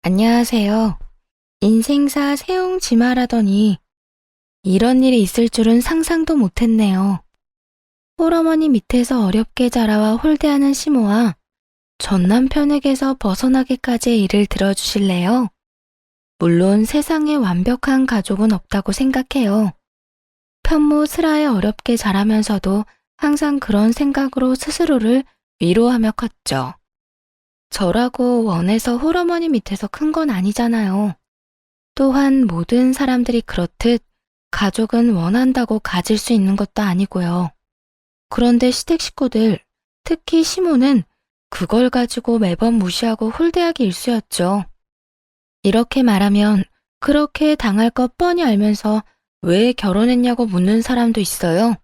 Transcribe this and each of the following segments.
안녕하세요. 인생사 세옹지마라더니 이런 일이 있을 줄은 상상도 못했네요. 홀어머니 밑에서 어렵게 자라와 홀대하는 시모와 전 남편에게서 벗어나기까지의 일을 들어주실래요? 물론 세상에 완벽한 가족은 없다고 생각해요. 편모 슬아에 어렵게 자라면서도 항상 그런 생각으로 스스로를 위로하며 컸죠. 저라고 원해서 홀어머니 밑에서 큰 건 아니잖아요. 또한 모든 사람들이 그렇듯 가족은 원한다고 가질 수 있는 것도 아니고요. 그런데 시댁 식구들, 특히 시모는 그걸 가지고 매번 무시하고 홀대하기 일쑤였죠. 이렇게 말하면 그렇게 당할 것 뻔히 알면서 왜 결혼했냐고 묻는 사람도 있어요.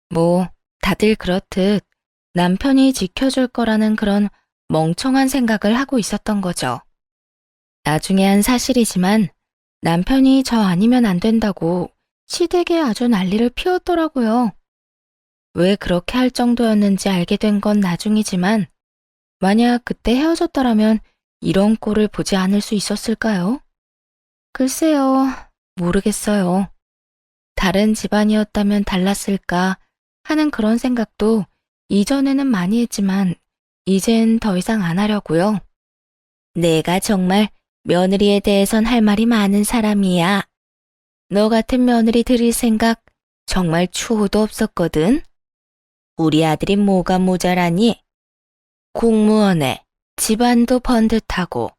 뭐, 다들 그렇듯 남편이 지켜줄 거라는 그런 멍청한 생각을 하고 있었던 거죠. 나중에 한 사실이지만 남편이 저 아니면 안 된다고 시댁에 아주 난리를 피웠더라고요. 왜 그렇게 할 정도였는지 알게 된 건 나중이지만 만약 그때 헤어졌더라면 이런 꼴을 보지 않을 수 있었을까요? 글쎄요, 모르겠어요. 다른 집안이었다면 달랐을까 하는 그런 생각도 이전에는 많이 했지만 이젠 더 이상 안 하려고요. 내가 정말 며느리에 대해선 할 말이 많은 사람이야. 너 같은 며느리 들일 생각 정말 추호도 없었거든. 우리 아들이 뭐가 모자라니? 공무원에 집안도 번듯하고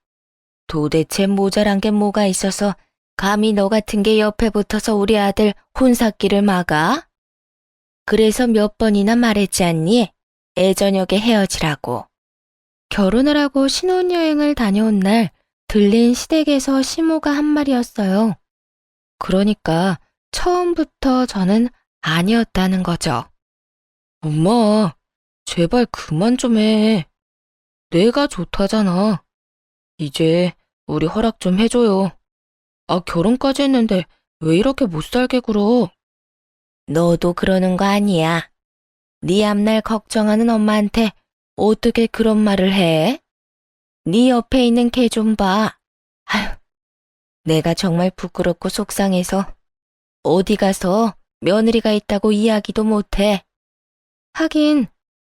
도대체 모자란 게 뭐가 있어서 감히 너 같은 게 옆에 붙어서 우리 아들 혼사기를 막아? 그래서 몇 번이나 말했지 않니? 애저녁에 헤어지라고. 결혼을 하고 신혼여행을 다녀온 날 들린 시댁에서 시모가 한 말이었어요. 그러니까 처음부터 저는 아니었다는 거죠. 엄마, 제발 그만 좀 해. 내가 좋다잖아. 이제 우리 허락 좀 해줘요. 아, 결혼까지 했는데 왜 이렇게 못 살게 굴어? 너도 그러는 거 아니야. 네 앞날 걱정하는 엄마한테 어떻게 그런 말을 해? 네 옆에 있는 걔 좀 봐. 아휴, 내가 정말 부끄럽고 속상해서 어디 가서 며느리가 있다고 이야기도 못해. 하긴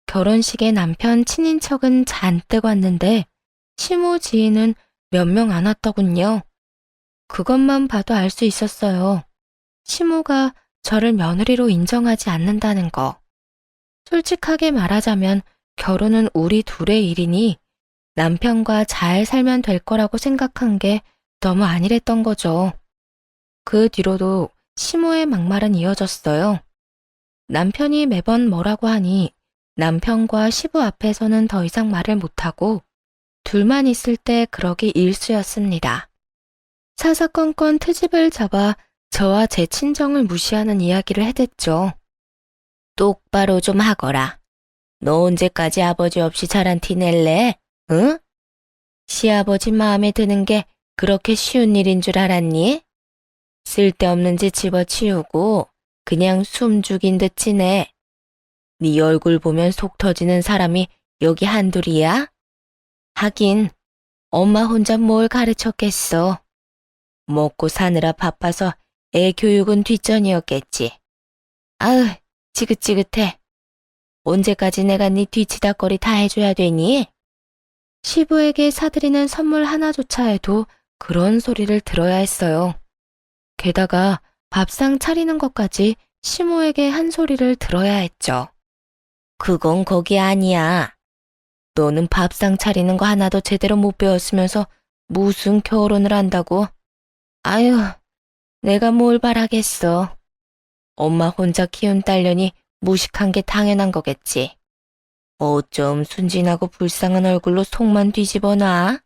결혼식에 남편 친인척은 잔뜩 왔는데 시모 지인은 몇 명 안 왔더군요. 그것만 봐도 알 수 있었어요. 시모가 저를 며느리로 인정하지 않는다는 거. 솔직하게 말하자면 결혼은 우리 둘의 일이니 남편과 잘 살면 될 거라고 생각한 게 너무 안일했던 거죠. 그 뒤로도 시모의 막말은 이어졌어요. 남편이 매번 뭐라고 하니 남편과 시부 앞에서는 더 이상 말을 못하고 둘만 있을 때 그러기 일쑤였습니다. 사사건건 트집을 잡아 저와 제 친정을 무시하는 이야기를 해댔죠. 똑바로 좀 하거라. 너 언제까지 아버지 없이 자란 티 낼래? 응? 시아버지 마음에 드는 게 그렇게 쉬운 일인 줄 알았니? 쓸데없는 짓 집어치우고 그냥 숨 죽인 듯 지내. 네 얼굴 보면 속 터지는 사람이 여기 한둘이야? 하긴 엄마 혼자 뭘 가르쳤겠어. 먹고 사느라 바빠서 애 교육은 뒷전이었겠지. 아으, 지긋지긋해. 언제까지 내가 네 뒤치다거리 다 해줘야 되니? 시부에게 사드리는 선물 하나조차 해도 그런 소리를 들어야 했어요. 게다가 밥상 차리는 것까지 시모에게 한 소리를 들어야 했죠. 그건 거기 아니야. 너는 밥상 차리는 거 하나도 제대로 못 배웠으면서 무슨 결혼을 한다고? 아유, 내가 뭘 바라겠어. 엄마 혼자 키운 딸려니 무식한 게 당연한 거겠지. 어쩜 순진하고 불쌍한 얼굴로 속만 뒤집어 놔?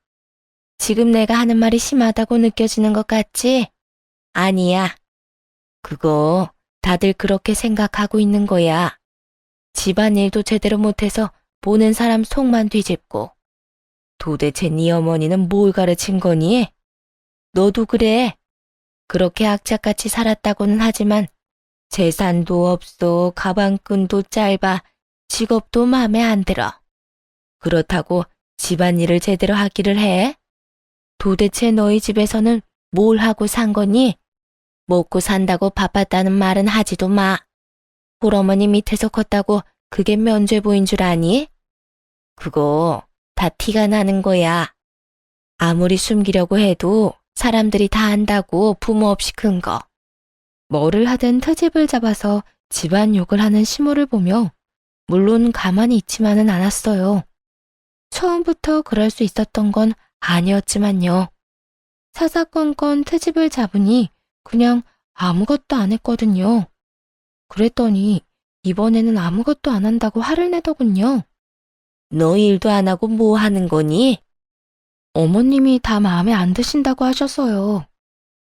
지금 내가 하는 말이 심하다고 느껴지는 것 같지? 아니야. 그거 다들 그렇게 생각하고 있는 거야. 집안일도 제대로 못해서 보는 사람 속만 뒤집고. 도대체 네 어머니는 뭘 가르친 거니? 너도 그래. 그렇게 악착같이 살았다고는 하지만 재산도 없어, 가방끈도 짧아, 직업도 마음에 안 들어. 그렇다고 집안일을 제대로 하기를 해? 도대체 너희 집에서는 뭘 하고 산 거니? 먹고 산다고 바빴다는 말은 하지도 마. 홀어머니 밑에서 컸다고 그게 면죄부인 줄 아니? 그거 다 티가 나는 거야. 아무리 숨기려고 해도 사람들이 다 안다고 부모 없이 큰 거. 뭐를 하든 트집을 잡아서 집안 욕을 하는 시모를 보며 물론 가만히 있지만은 않았어요. 처음부터 그럴 수 있었던 건 아니었지만요. 사사건건 트집을 잡으니 그냥 아무것도 안 했거든요. 그랬더니 이번에는 아무것도 안 한다고 화를 내더군요. 너 일도 안 하고 뭐 하는 거니? 어머님이 다 마음에 안 드신다고 하셔서요.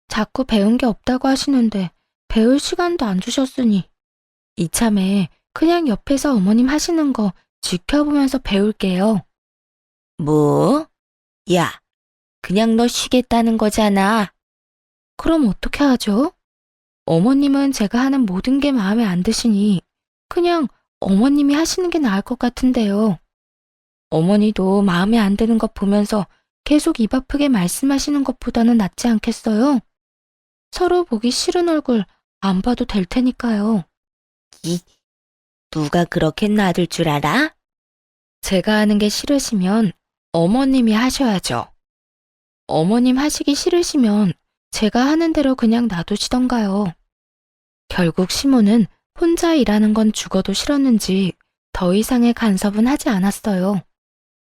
자꾸 배운 게 없다고 하시는데 배울 시간도 안 주셨으니 이참에 그냥 옆에서 어머님 하시는 거 지켜보면서 배울게요. 뭐? 야, 그냥 너 쉬겠다는 거잖아. 그럼 어떻게 하죠? 어머님은 제가 하는 모든 게 마음에 안 드시니 그냥 어머님이 하시는 게 나을 것 같은데요. 어머니도 마음에 안 드는 것 보면서 계속 입 아프게 말씀하시는 것보다는 낫지 않겠어요? 서로 보기 싫은 얼굴 안 봐도 될 테니까요. 누가 그렇게 놔둘 줄 알아? 제가 하는 게 싫으시면 어머님이 하셔야죠. 어머님 하시기 싫으시면 제가 하는 대로 그냥 놔두시던가요. 결국 시모는 혼자 일하는 건 죽어도 싫었는지 더 이상의 간섭은 하지 않았어요.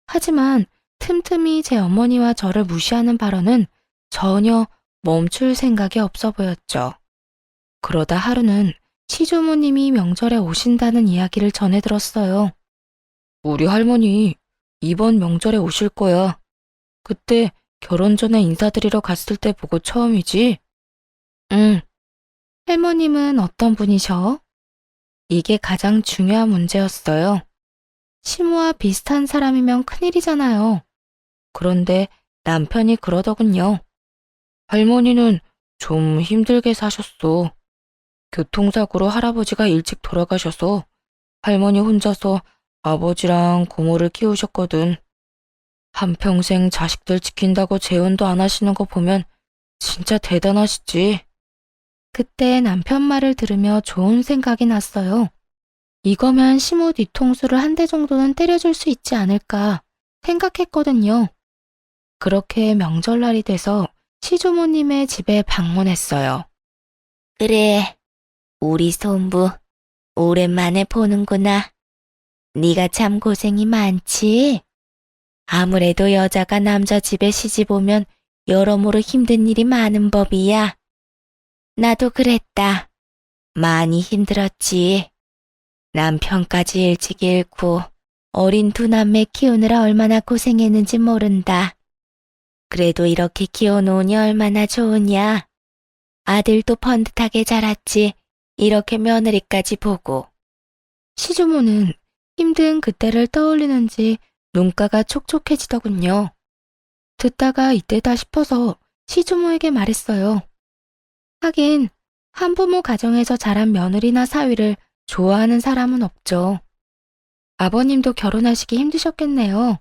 하지만 틈틈이 제 어머니와 저를 무시하는 발언은 전혀 멈출 생각이 없어 보였죠. 그러다 하루는 시조모님이 명절에 오신다는 이야기를 전해 들었어요. 우리 할머니 이번 명절에 오실 거야. 그때 결혼 전에 인사드리러 갔을 때 보고 처음이지? 응. 할머님은 어떤 분이셔? 이게 가장 중요한 문제였어요. 시모와 비슷한 사람이면 큰일이잖아요. 그런데 남편이 그러더군요. 할머니는 좀 힘들게 사셨어. 교통사고로 할아버지가 일찍 돌아가셔서 할머니 혼자서 아버지랑 고모를 키우셨거든. 한평생 자식들 지킨다고 재혼도 안 하시는 거 보면 진짜 대단하시지. 그때 남편 말을 들으며 좋은 생각이 났어요. 이거면 시모 뒤통수를 한 대 정도는 때려줄 수 있지 않을까 생각했거든요. 그렇게 명절날이 돼서 시조모님의 집에 방문했어요. 그래, 우리 손부 오랜만에 보는구나. 네가 참 고생이 많지? 아무래도 여자가 남자 집에 시집 오면 여러모로 힘든 일이 많은 법이야. 나도 그랬다. 많이 힘들었지. 남편까지 일찍 잃고 어린 두 남매 키우느라 얼마나 고생했는지 모른다. 그래도 이렇게 키워놓으니 얼마나 좋으냐. 아들도 번듯하게 자랐지. 이렇게 며느리까지 보고. 시주모는 힘든 그때를 떠올리는지 눈가가 촉촉해지더군요. 듣다가 이때다 싶어서 시주모에게 말했어요. 하긴 한부모 가정에서 자란 며느리나 사위를 좋아하는 사람은 없죠. 아버님도 결혼하시기 힘드셨겠네요.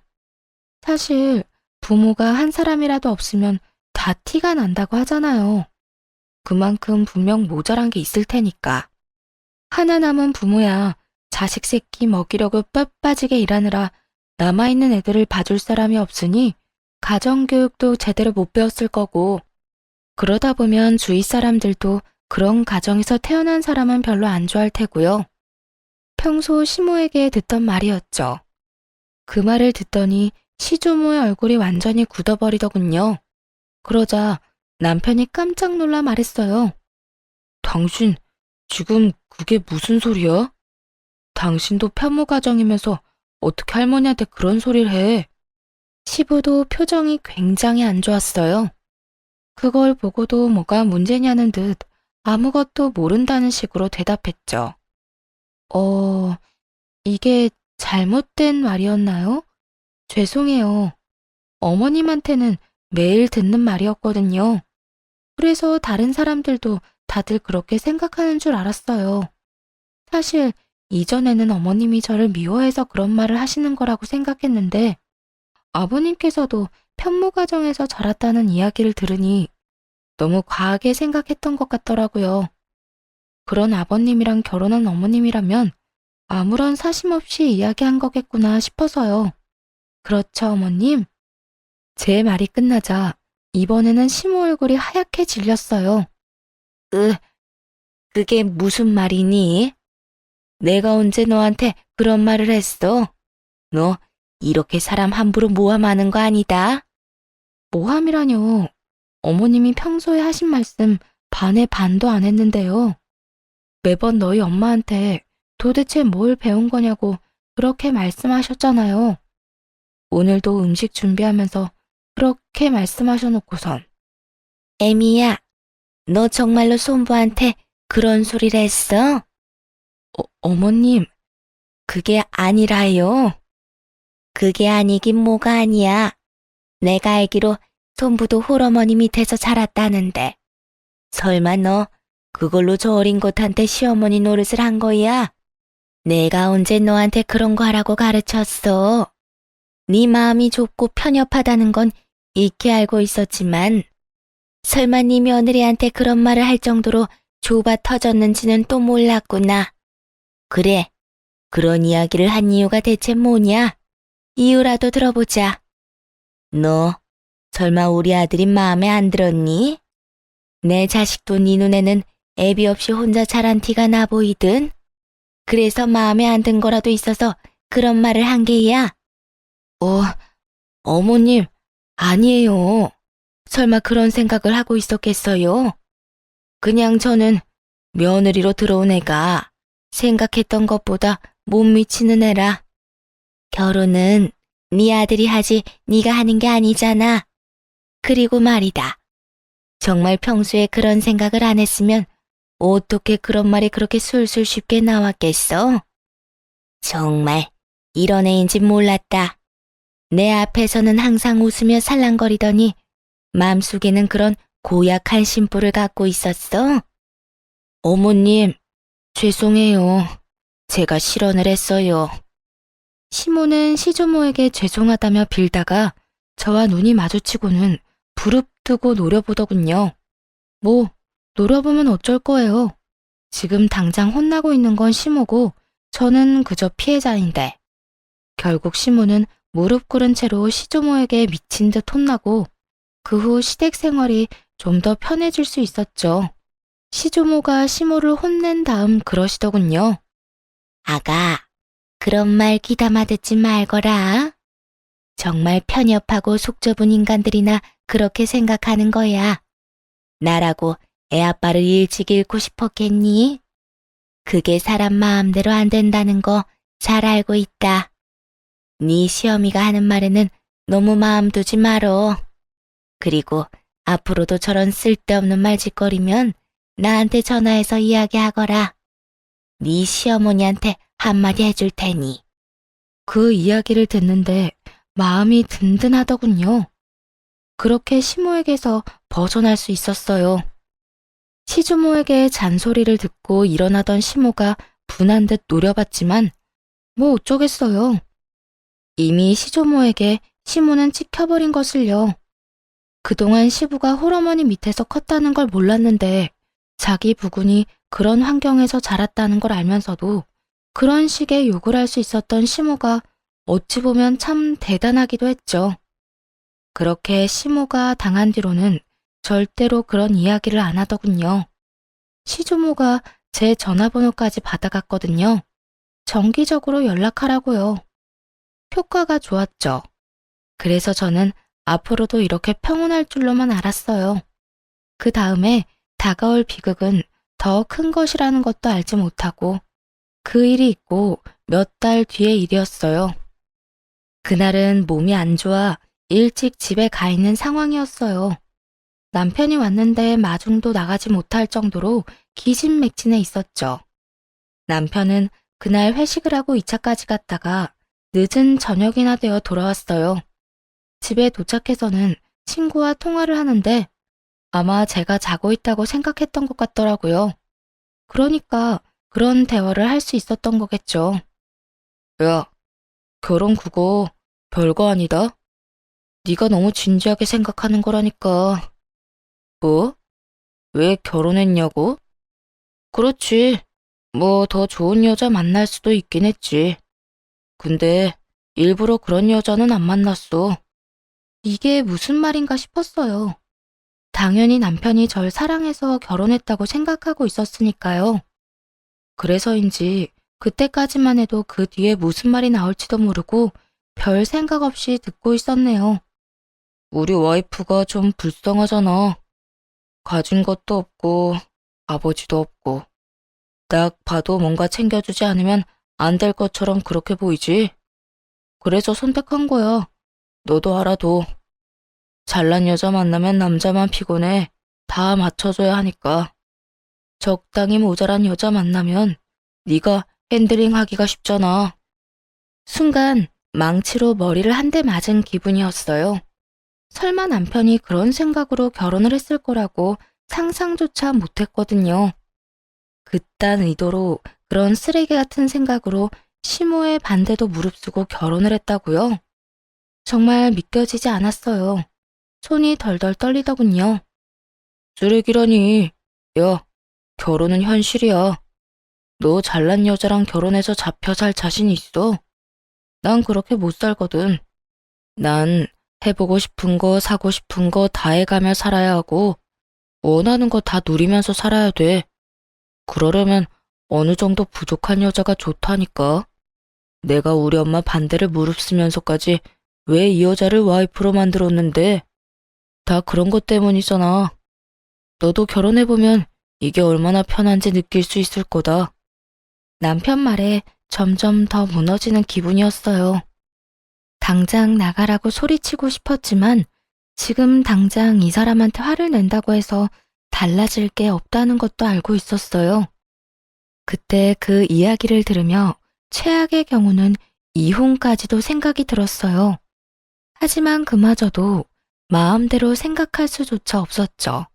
사실 부모가 한 사람이라도 없으면 다 티가 난다고 하잖아요. 그만큼 분명 모자란 게 있을 테니까. 하나 남은 부모야 자식 새끼 먹이려고 뼈 빠지게 일하느라 남아있는 애들을 봐줄 사람이 없으니 가정교육도 제대로 못 배웠을 거고, 그러다 보면 주위 사람들도 그런 가정에서 태어난 사람은 별로 안 좋아할 테고요. 평소 시모에게 듣던 말이었죠. 그 말을 듣더니 시조모의 얼굴이 완전히 굳어버리더군요. 그러자 남편이 깜짝 놀라 말했어요. 당신 지금 그게 무슨 소리야? 당신도 편모 가정이면서 어떻게 할머니한테 그런 소리를 해? 시부도 표정이 굉장히 안 좋았어요. 그걸 보고도 뭐가 문제냐는 듯 아무것도 모른다는 식으로 대답했죠. 이게 잘못된 말이었나요? 죄송해요. 어머님한테는 매일 듣는 말이었거든요. 그래서 다른 사람들도 다들 그렇게 생각하는 줄 알았어요. 사실 이전에는 어머님이 저를 미워해서 그런 말을 하시는 거라고 생각했는데 아버님께서도 편모가정에서 자랐다는 이야기를 들으니 너무 과하게 생각했던 것 같더라고요. 그런 아버님이랑 결혼한 어머님이라면 아무런 사심 없이 이야기한 거겠구나 싶어서요. 그렇죠, 어머님? 제 말이 끝나자 이번에는 시모 얼굴이 하얗게 질렸어요. 그게 무슨 말이니? 내가 언제 너한테 그런 말을 했어? 너 이렇게 사람 함부로 모함하는 거 아니다? 모함이라뇨. 어머님이 평소에 하신 말씀 반의 반도 안 했는데요. 매번 너희 엄마한테 도대체 뭘 배운 거냐고 그렇게 말씀하셨잖아요. 오늘도 음식 준비하면서 그렇게 말씀하셔놓고선. 에미야, 너 정말로 손부한테 그런 소리를 했어? 어머님, 그게 아니라요. 그게 아니긴 뭐가 아니야. 내가 알기로 손부도 홀어머니 밑에서 자랐다는데. 설마 너 그걸로 저 어린 것한테 시어머니 노릇을 한 거야? 내가 언제 너한테 그런 거 하라고 가르쳤어. 네 마음이 좁고 편협하다는 건 익히 알고 있었지만 설마 네 며느리한테 그런 말을 할 정도로 좁아 터졌는지는 또 몰랐구나. 그래, 그런 이야기를 한 이유가 대체 뭐냐? 이유라도 들어보자. 너 설마 우리 아들이 마음에 안 들었니? 내 자식도 네 눈에는 애비 없이 혼자 자란 티가 나 보이든? 그래서 마음에 안 든 거라도 있어서 그런 말을 한 게야? 어머님, 아니에요. 설마 그런 생각을 하고 있었겠어요? 그냥 저는 며느리로 들어온 애가 생각했던 것보다 못 미치는 애라. 결혼은 네 아들이 하지 네가 하는 게 아니잖아. 그리고 말이다. 정말 평소에 그런 생각을 안 했으면 어떻게 그런 말이 그렇게 술술 쉽게 나왔겠어? 정말 이런 애인지 몰랐다. 내 앞에서는 항상 웃으며 살랑거리더니 마음속에는 그런 고약한 심보를 갖고 있었어. 어머님, 죄송해요. 제가 실언을 했어요. 시모는 시조모에게 죄송하다며 빌다가 저와 눈이 마주치고는 부릅뜨고 노려보더군요. 뭐, 노려보면 어쩔 거예요. 지금 당장 혼나고 있는 건 시모고 저는 그저 피해자인데. 결국 시모는 무릎 꿇은 채로 시조모에게 미친 듯 혼나고 그 후 시댁 생활이 좀 더 편해질 수 있었죠. 시조모가 시모를 혼낸 다음 그러시더군요. 아가, 그런 말 귀담아 듣지 말거라. 정말 편협하고 속 좁은 인간들이나 그렇게 생각하는 거야. 나라고 애 아빠를 일찍 잃고 싶었겠니? 그게 사람 마음대로 안 된다는 거 잘 알고 있다. 네 시어미가 하는 말에는 너무 마음 두지 말어. 그리고 앞으로도 저런 쓸데없는 말 짓거리면 나한테 전화해서 이야기하거라. 네 시어머니한테 한마디 해줄 테니. 그 이야기를 듣는데 마음이 든든하더군요. 그렇게 시모에게서 벗어날 수 있었어요. 시주모에게 잔소리를 듣고 일어나던 시모가 분한 듯 노려봤지만 뭐 어쩌겠어요. 이미 시조모에게 시모는 찍혀버린 것을요. 그동안 시부가 홀어머니 밑에서 컸다는 걸 몰랐는데 자기 부군이 그런 환경에서 자랐다는 걸 알면서도 그런 식의 욕을 할 수 있었던 시모가 어찌 보면 참 대단하기도 했죠. 그렇게 시모가 당한 뒤로는 절대로 그런 이야기를 안 하더군요. 시조모가 제 전화번호까지 받아갔거든요. 정기적으로 연락하라고요. 효과가 좋았죠. 그래서 저는 앞으로도 이렇게 평온할 줄로만 알았어요. 그 다음에 다가올 비극은 더 큰 것이라는 것도 알지 못하고 그 일이 있고 몇 달 뒤의 일이었어요. 그날은 몸이 안 좋아 일찍 집에 가 있는 상황이었어요. 남편이 왔는데 마중도 나가지 못할 정도로 기진맥진해 있었죠. 남편은 그날 회식을 하고 2차까지 갔다가 늦은 저녁이나 되어 돌아왔어요. 집에 도착해서는 친구와 통화를 하는데 아마 제가 자고 있다고 생각했던 것 같더라고요. 그러니까 그런 대화를 할 수 있었던 거겠죠. 야, 결혼 그거 별거 아니다. 네가 너무 진지하게 생각하는 거라니까. 뭐? 왜 결혼했냐고? 그렇지. 뭐 더 좋은 여자 만날 수도 있긴 했지. 근데 일부러 그런 여자는 안 만났어. 이게 무슨 말인가 싶었어요. 당연히 남편이 절 사랑해서 결혼했다고 생각하고 있었으니까요. 그래서인지 그때까지만 해도 그 뒤에 무슨 말이 나올지도 모르고 별 생각 없이 듣고 있었네요. 우리 와이프가 좀 불쌍하잖아. 가진 것도 없고 아버지도 없고 딱 봐도 뭔가 챙겨주지 않으면 안 될 것처럼 그렇게 보이지. 그래서 선택한 거야. 너도 알아도. 잘난 여자 만나면 남자만 피곤해. 다 맞춰줘야 하니까. 적당히 모자란 여자 만나면 네가 핸들링 하기가 쉽잖아. 순간 망치로 머리를 한 대 맞은 기분이었어요. 설마 남편이 그런 생각으로 결혼을 했을 거라고 상상조차 못했거든요. 그딴 의도로 그런 쓰레기 같은 생각으로 시모의 반대도 무릅쓰고 결혼을 했다고요? 정말 믿겨지지 않았어요. 손이 덜덜 떨리더군요. 쓰레기라니. 야, 결혼은 현실이야. 너 잘난 여자랑 결혼해서 잡혀 살 자신 있어? 난 그렇게 못 살거든. 난 해보고 싶은 거, 사고 싶은 거 다 해가며 살아야 하고, 원하는 거 다 누리면서 살아야 돼. 그러려면 어느 정도 부족한 여자가 좋다니까. 내가 우리 엄마 반대를 무릅쓰면서까지 왜 이 여자를 와이프로 만들었는데? 다 그런 것 때문이잖아. 너도 결혼해보면 이게 얼마나 편한지 느낄 수 있을 거다. 남편 말에 점점 더 무너지는 기분이었어요. 당장 나가라고 소리치고 싶었지만 지금 당장 이 사람한테 화를 낸다고 해서 달라질 게 없다는 것도 알고 있었어요. 그때 그 이야기를 들으며 최악의 경우는 이혼까지도 생각이 들었어요. 하지만 그마저도 마음대로 생각할 수조차 없었죠.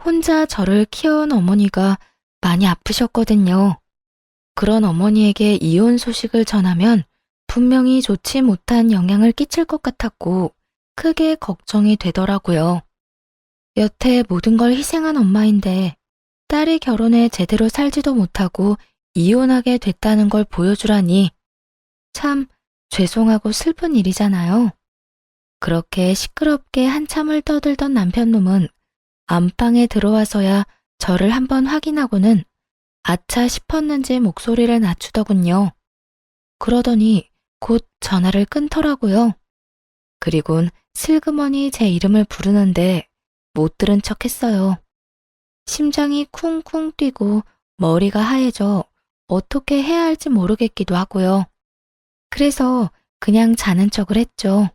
혼자 저를 키워온 어머니가 많이 아프셨거든요. 그런 어머니에게 이혼 소식을 전하면 분명히 좋지 못한 영향을 끼칠 것 같았고 크게 걱정이 되더라고요. 여태 모든 걸 희생한 엄마인데 딸이 결혼해 제대로 살지도 못하고 이혼하게 됐다는 걸 보여주라니 참 죄송하고 슬픈 일이잖아요. 그렇게 시끄럽게 한참을 떠들던 남편놈은 안방에 들어와서야 저를 한번 확인하고는 아차 싶었는지 목소리를 낮추더군요. 그러더니 곧 전화를 끊더라고요. 그리곤 슬그머니 제 이름을 부르는데 못 들은 척 했어요. 심장이 쿵쿵 뛰고 머리가 하얘져 어떻게 해야 할지 모르겠기도 하고요. 그래서 그냥 자는 척을 했죠.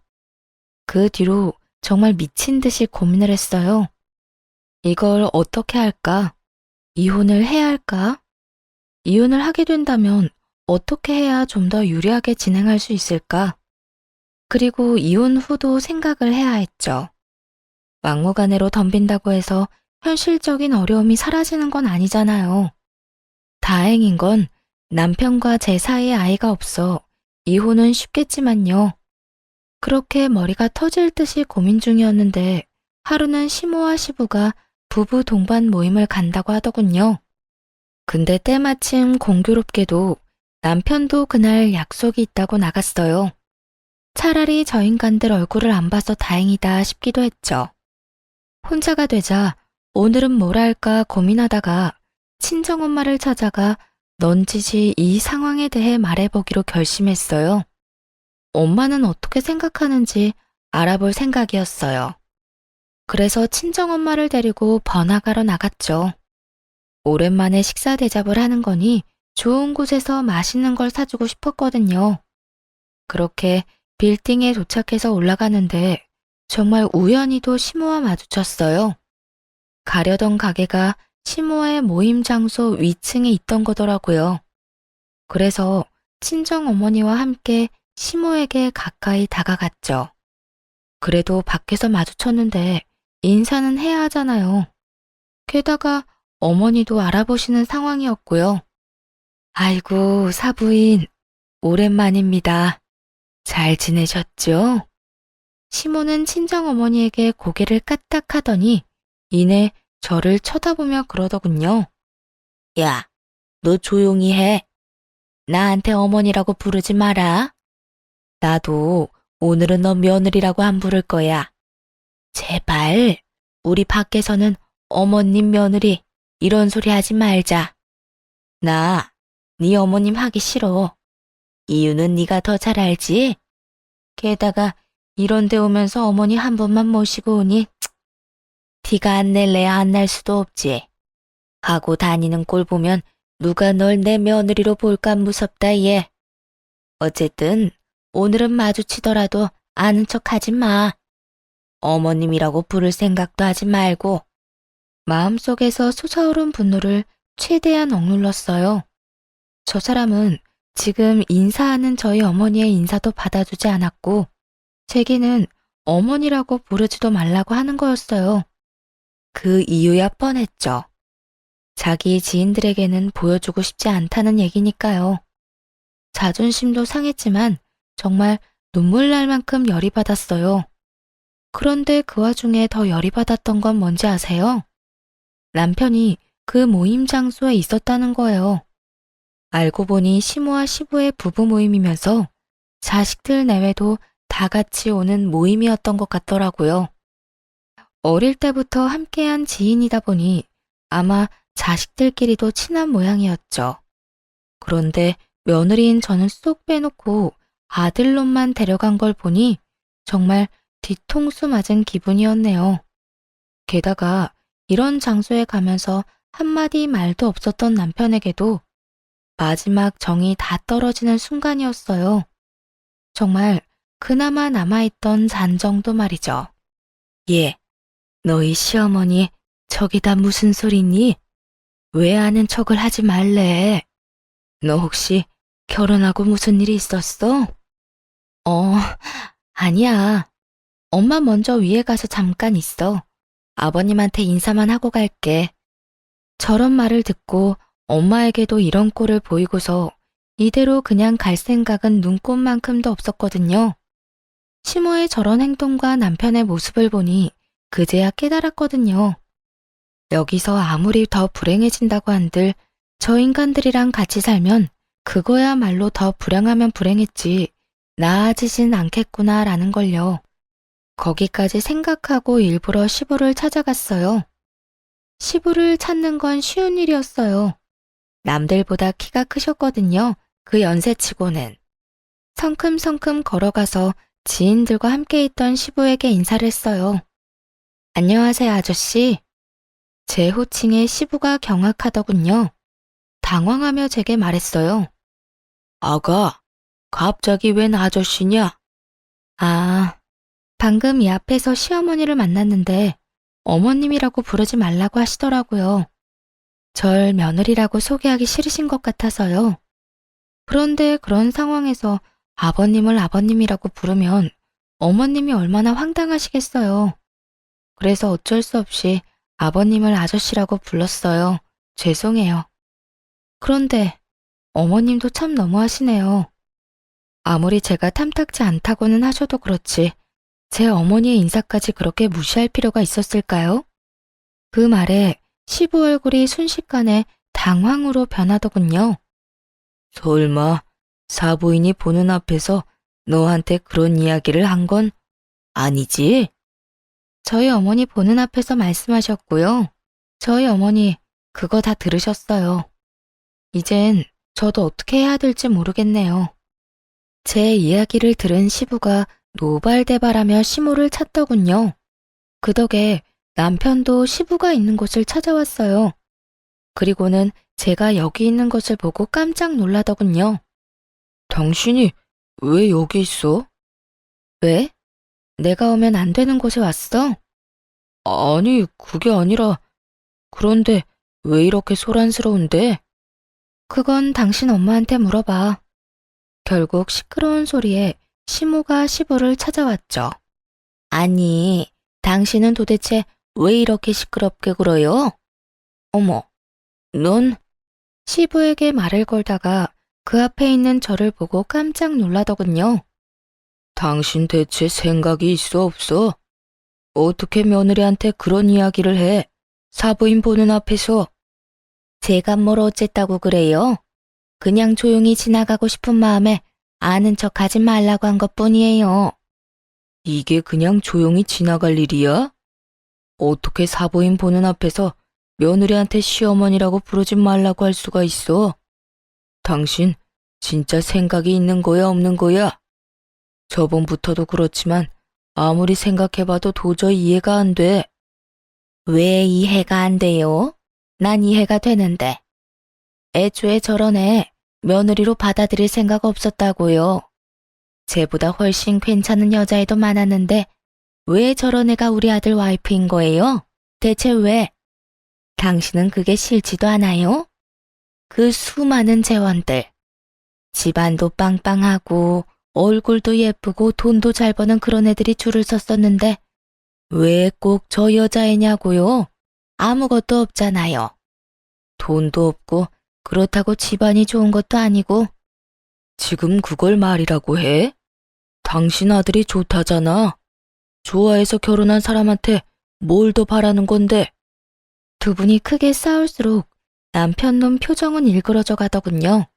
그 뒤로 정말 미친 듯이 고민을 했어요. 이걸 어떻게 할까? 이혼을 해야 할까? 이혼을 하게 된다면 어떻게 해야 좀 더 유리하게 진행할 수 있을까? 그리고 이혼 후도 생각을 해야 했죠. 막무가내로 덤빈다고 해서 현실적인 어려움이 사라지는 건 아니잖아요. 다행인 건 남편과 제 사이에 아이가 없어 이혼은 쉽겠지만요. 그렇게 머리가 터질 듯이 고민 중이었는데 하루는 시모와 시부가 부부 동반 모임을 간다고 하더군요. 근데 때마침 공교롭게도 남편도 그날 약속이 있다고 나갔어요. 차라리 저 인간들 얼굴을 안 봐서 다행이다 싶기도 했죠. 혼자가 되자 오늘은 뭘 할까 고민하다가 친정엄마를 찾아가 넌지시 이 상황에 대해 말해보기로 결심했어요. 엄마는 어떻게 생각하는지 알아볼 생각이었어요. 그래서 친정엄마를 데리고 번화가로 나갔죠. 오랜만에 식사 대접을 하는 거니 좋은 곳에서 맛있는 걸 사주고 싶었거든요. 그렇게 빌딩에 도착해서 올라가는데 정말 우연히도 시모와 마주쳤어요. 가려던 가게가 시모의 모임 장소 위층에 있던 거더라고요. 그래서 친정 어머니와 함께 시모에게 가까이 다가갔죠. 그래도 밖에서 마주쳤는데 인사는 해야 하잖아요. 게다가 어머니도 알아보시는 상황이었고요. 아이고, 사부인, 오랜만입니다. 잘 지내셨죠? 시모는 친정어머니에게 고개를 까딱하더니 이내 저를 쳐다보며 그러더군요. 야, 너 조용히 해. 나한테 어머니라고 부르지 마라. 나도 오늘은 너 며느리라고 안 부를 거야. 제발 우리 밖에서는 어머님 며느리 이런 소리 하지 말자. 나 네 어머님 하기 싫어. 이유는 네가 더 잘 알지? 게다가 이런 데 오면서 어머니 한 번만 모시고 오니 티가 안 낼래야 안 날 수도 없지. 하고 다니는 꼴 보면 누가 널 내 며느리로 볼까 무섭다 얘. 어쨌든 오늘은 마주치더라도 아는 척 하지 마. 어머님이라고 부를 생각도 하지 말고. 마음속에서 솟아오른 분노를 최대한 억눌렀어요. 저 사람은 지금 인사하는 저희 어머니의 인사도 받아주지 않았고 제게는 어머니라고 부르지도 말라고 하는 거였어요. 그 이유야 뻔했죠. 자기 지인들에게는 보여주고 싶지 않다는 얘기니까요. 자존심도 상했지만 정말 눈물 날 만큼 열이 받았어요. 그런데 그 와중에 더 열이 받았던 건 뭔지 아세요? 남편이 그 모임 장소에 있었다는 거예요. 알고 보니 시모와 시부의 부부 모임이면서 자식들 내외도 다 같이 오는 모임이었던 것 같더라고요. 어릴 때부터 함께한 지인이다 보니 아마 자식들끼리도 친한 모양이었죠. 그런데 며느리인 저는 쏙 빼놓고 아들놈만 데려간 걸 보니 정말 뒤통수 맞은 기분이었네요. 게다가 이런 장소에 가면서 한마디 말도 없었던 남편에게도 마지막 정이 다 떨어지는 순간이었어요. 정말 그나마 남아있던 잔정도 말이죠. 예, 너희 시어머니 저기다 무슨 소리니? 왜 아는 척을 하지 말래? 너 혹시 결혼하고 무슨 일이 있었어? 아니야. 엄마 먼저 위에 가서 잠깐 있어. 아버님한테 인사만 하고 갈게. 저런 말을 듣고 엄마에게도 이런 꼴을 보이고서 이대로 그냥 갈 생각은 눈꼽만큼도 없었거든요. 시모의 저런 행동과 남편의 모습을 보니 그제야 깨달았거든요. 여기서 아무리 더 불행해진다고 한들 저 인간들이랑 같이 살면 그거야말로 더 불행하면 불행했지 나아지진 않겠구나라는 걸요. 거기까지 생각하고 일부러 시부를 찾아갔어요. 시부를 찾는 건 쉬운 일이었어요. 남들보다 키가 크셨거든요. 그 연세치고는. 성큼성큼 걸어가서 지인들과 함께 있던 시부에게 인사를 했어요. 안녕하세요, 아저씨. 제 호칭에 시부가 경악하더군요. 당황하며 제게 말했어요. 아가, 갑자기 웬 아저씨냐? 아, 방금 이 앞에서 시어머니를 만났는데 어머님이라고 부르지 말라고 하시더라고요. 절 며느리라고 소개하기 싫으신 것 같아서요. 그런데 그런 상황에서 아버님을 아버님이라고 부르면 어머님이 얼마나 황당하시겠어요. 그래서 어쩔 수 없이 아버님을 아저씨라고 불렀어요. 죄송해요. 그런데 어머님도 참 너무하시네요. 아무리 제가 탐탁지 않다고는 하셔도 그렇지 제 어머니의 인사까지 그렇게 무시할 필요가 있었을까요? 그 말에 시부 얼굴이 순식간에 당황으로 변하더군요. 설마 사부인이 보는 앞에서 너한테 그런 이야기를 한 건 아니지? 저희 어머니 보는 앞에서 말씀하셨고요. 저희 어머니 그거 다 들으셨어요. 이젠 저도 어떻게 해야 될지 모르겠네요. 제 이야기를 들은 시부가 노발대발하며 시모를 찾더군요. 그 덕에 남편도 시부가 있는 곳을 찾아왔어요. 그리고는 제가 여기 있는 것을 보고 깜짝 놀라더군요. 당신이 왜 여기 있어? 왜? 내가 오면 안 되는 곳에 왔어? 아니, 그게 아니라, 그런데 왜 이렇게 소란스러운데? 그건 당신 엄마한테 물어봐. 결국 시끄러운 소리에 시모가 시부를 찾아왔죠. 아니, 당신은 도대체 왜 이렇게 시끄럽게 굴어요? 어머, 넌? 시부에게 말을 걸다가 그 앞에 있는 저를 보고 깜짝 놀라더군요. 당신 대체 생각이 있어 없어? 어떻게 며느리한테 그런 이야기를 해? 사부인 보는 앞에서. 제가 뭘 어쨌다고 그래요? 그냥 조용히 지나가고 싶은 마음에 아는 척 하지 말라고 한 것뿐이에요. 이게 그냥 조용히 지나갈 일이야? 어떻게 사부인 보는 앞에서 며느리한테 시어머니라고 부르지 말라고 할 수가 있어? 당신 진짜 생각이 있는 거야 없는 거야? 저번부터도 그렇지만 아무리 생각해봐도 도저히 이해가 안 돼. 왜 이해가 안 돼요? 난 이해가 되는데. 애초에 저런 애 며느리로 받아들일 생각 없었다고요. 쟤보다 훨씬 괜찮은 여자애도 많았는데 왜 저런 애가 우리 아들 와이프인 거예요? 대체 왜? 당신은 그게 싫지도 않아요? 그 수많은 재원들. 집안도 빵빵하고 얼굴도 예쁘고 돈도 잘 버는 그런 애들이 줄을 섰었는데 왜 꼭 저 여자애냐고요? 아무것도 없잖아요. 돈도 없고 그렇다고 집안이 좋은 것도 아니고. 지금 그걸 말이라고 해? 당신 아들이 좋다잖아. 좋아해서 결혼한 사람한테 뭘 더 바라는 건데? 두 분이 크게 싸울수록 남편 놈 표정은 일그러져 가더군요.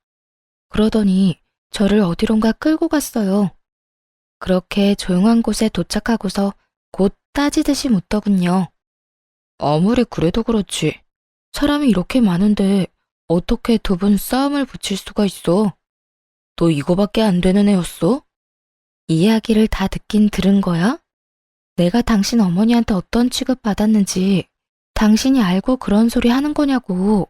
그러더니 저를 어디론가 끌고 갔어요. 그렇게 조용한 곳에 도착하고서 곧 따지듯이 묻더군요. 아무리 그래도 그렇지. 사람이 이렇게 많은데 어떻게 두 분 싸움을 붙일 수가 있어? 너 이거밖에 안 되는 애였어? 이야기를 다 듣긴 들은 거야? 내가 당신 어머니한테 어떤 취급 받았는지 당신이 알고 그런 소리 하는 거냐고.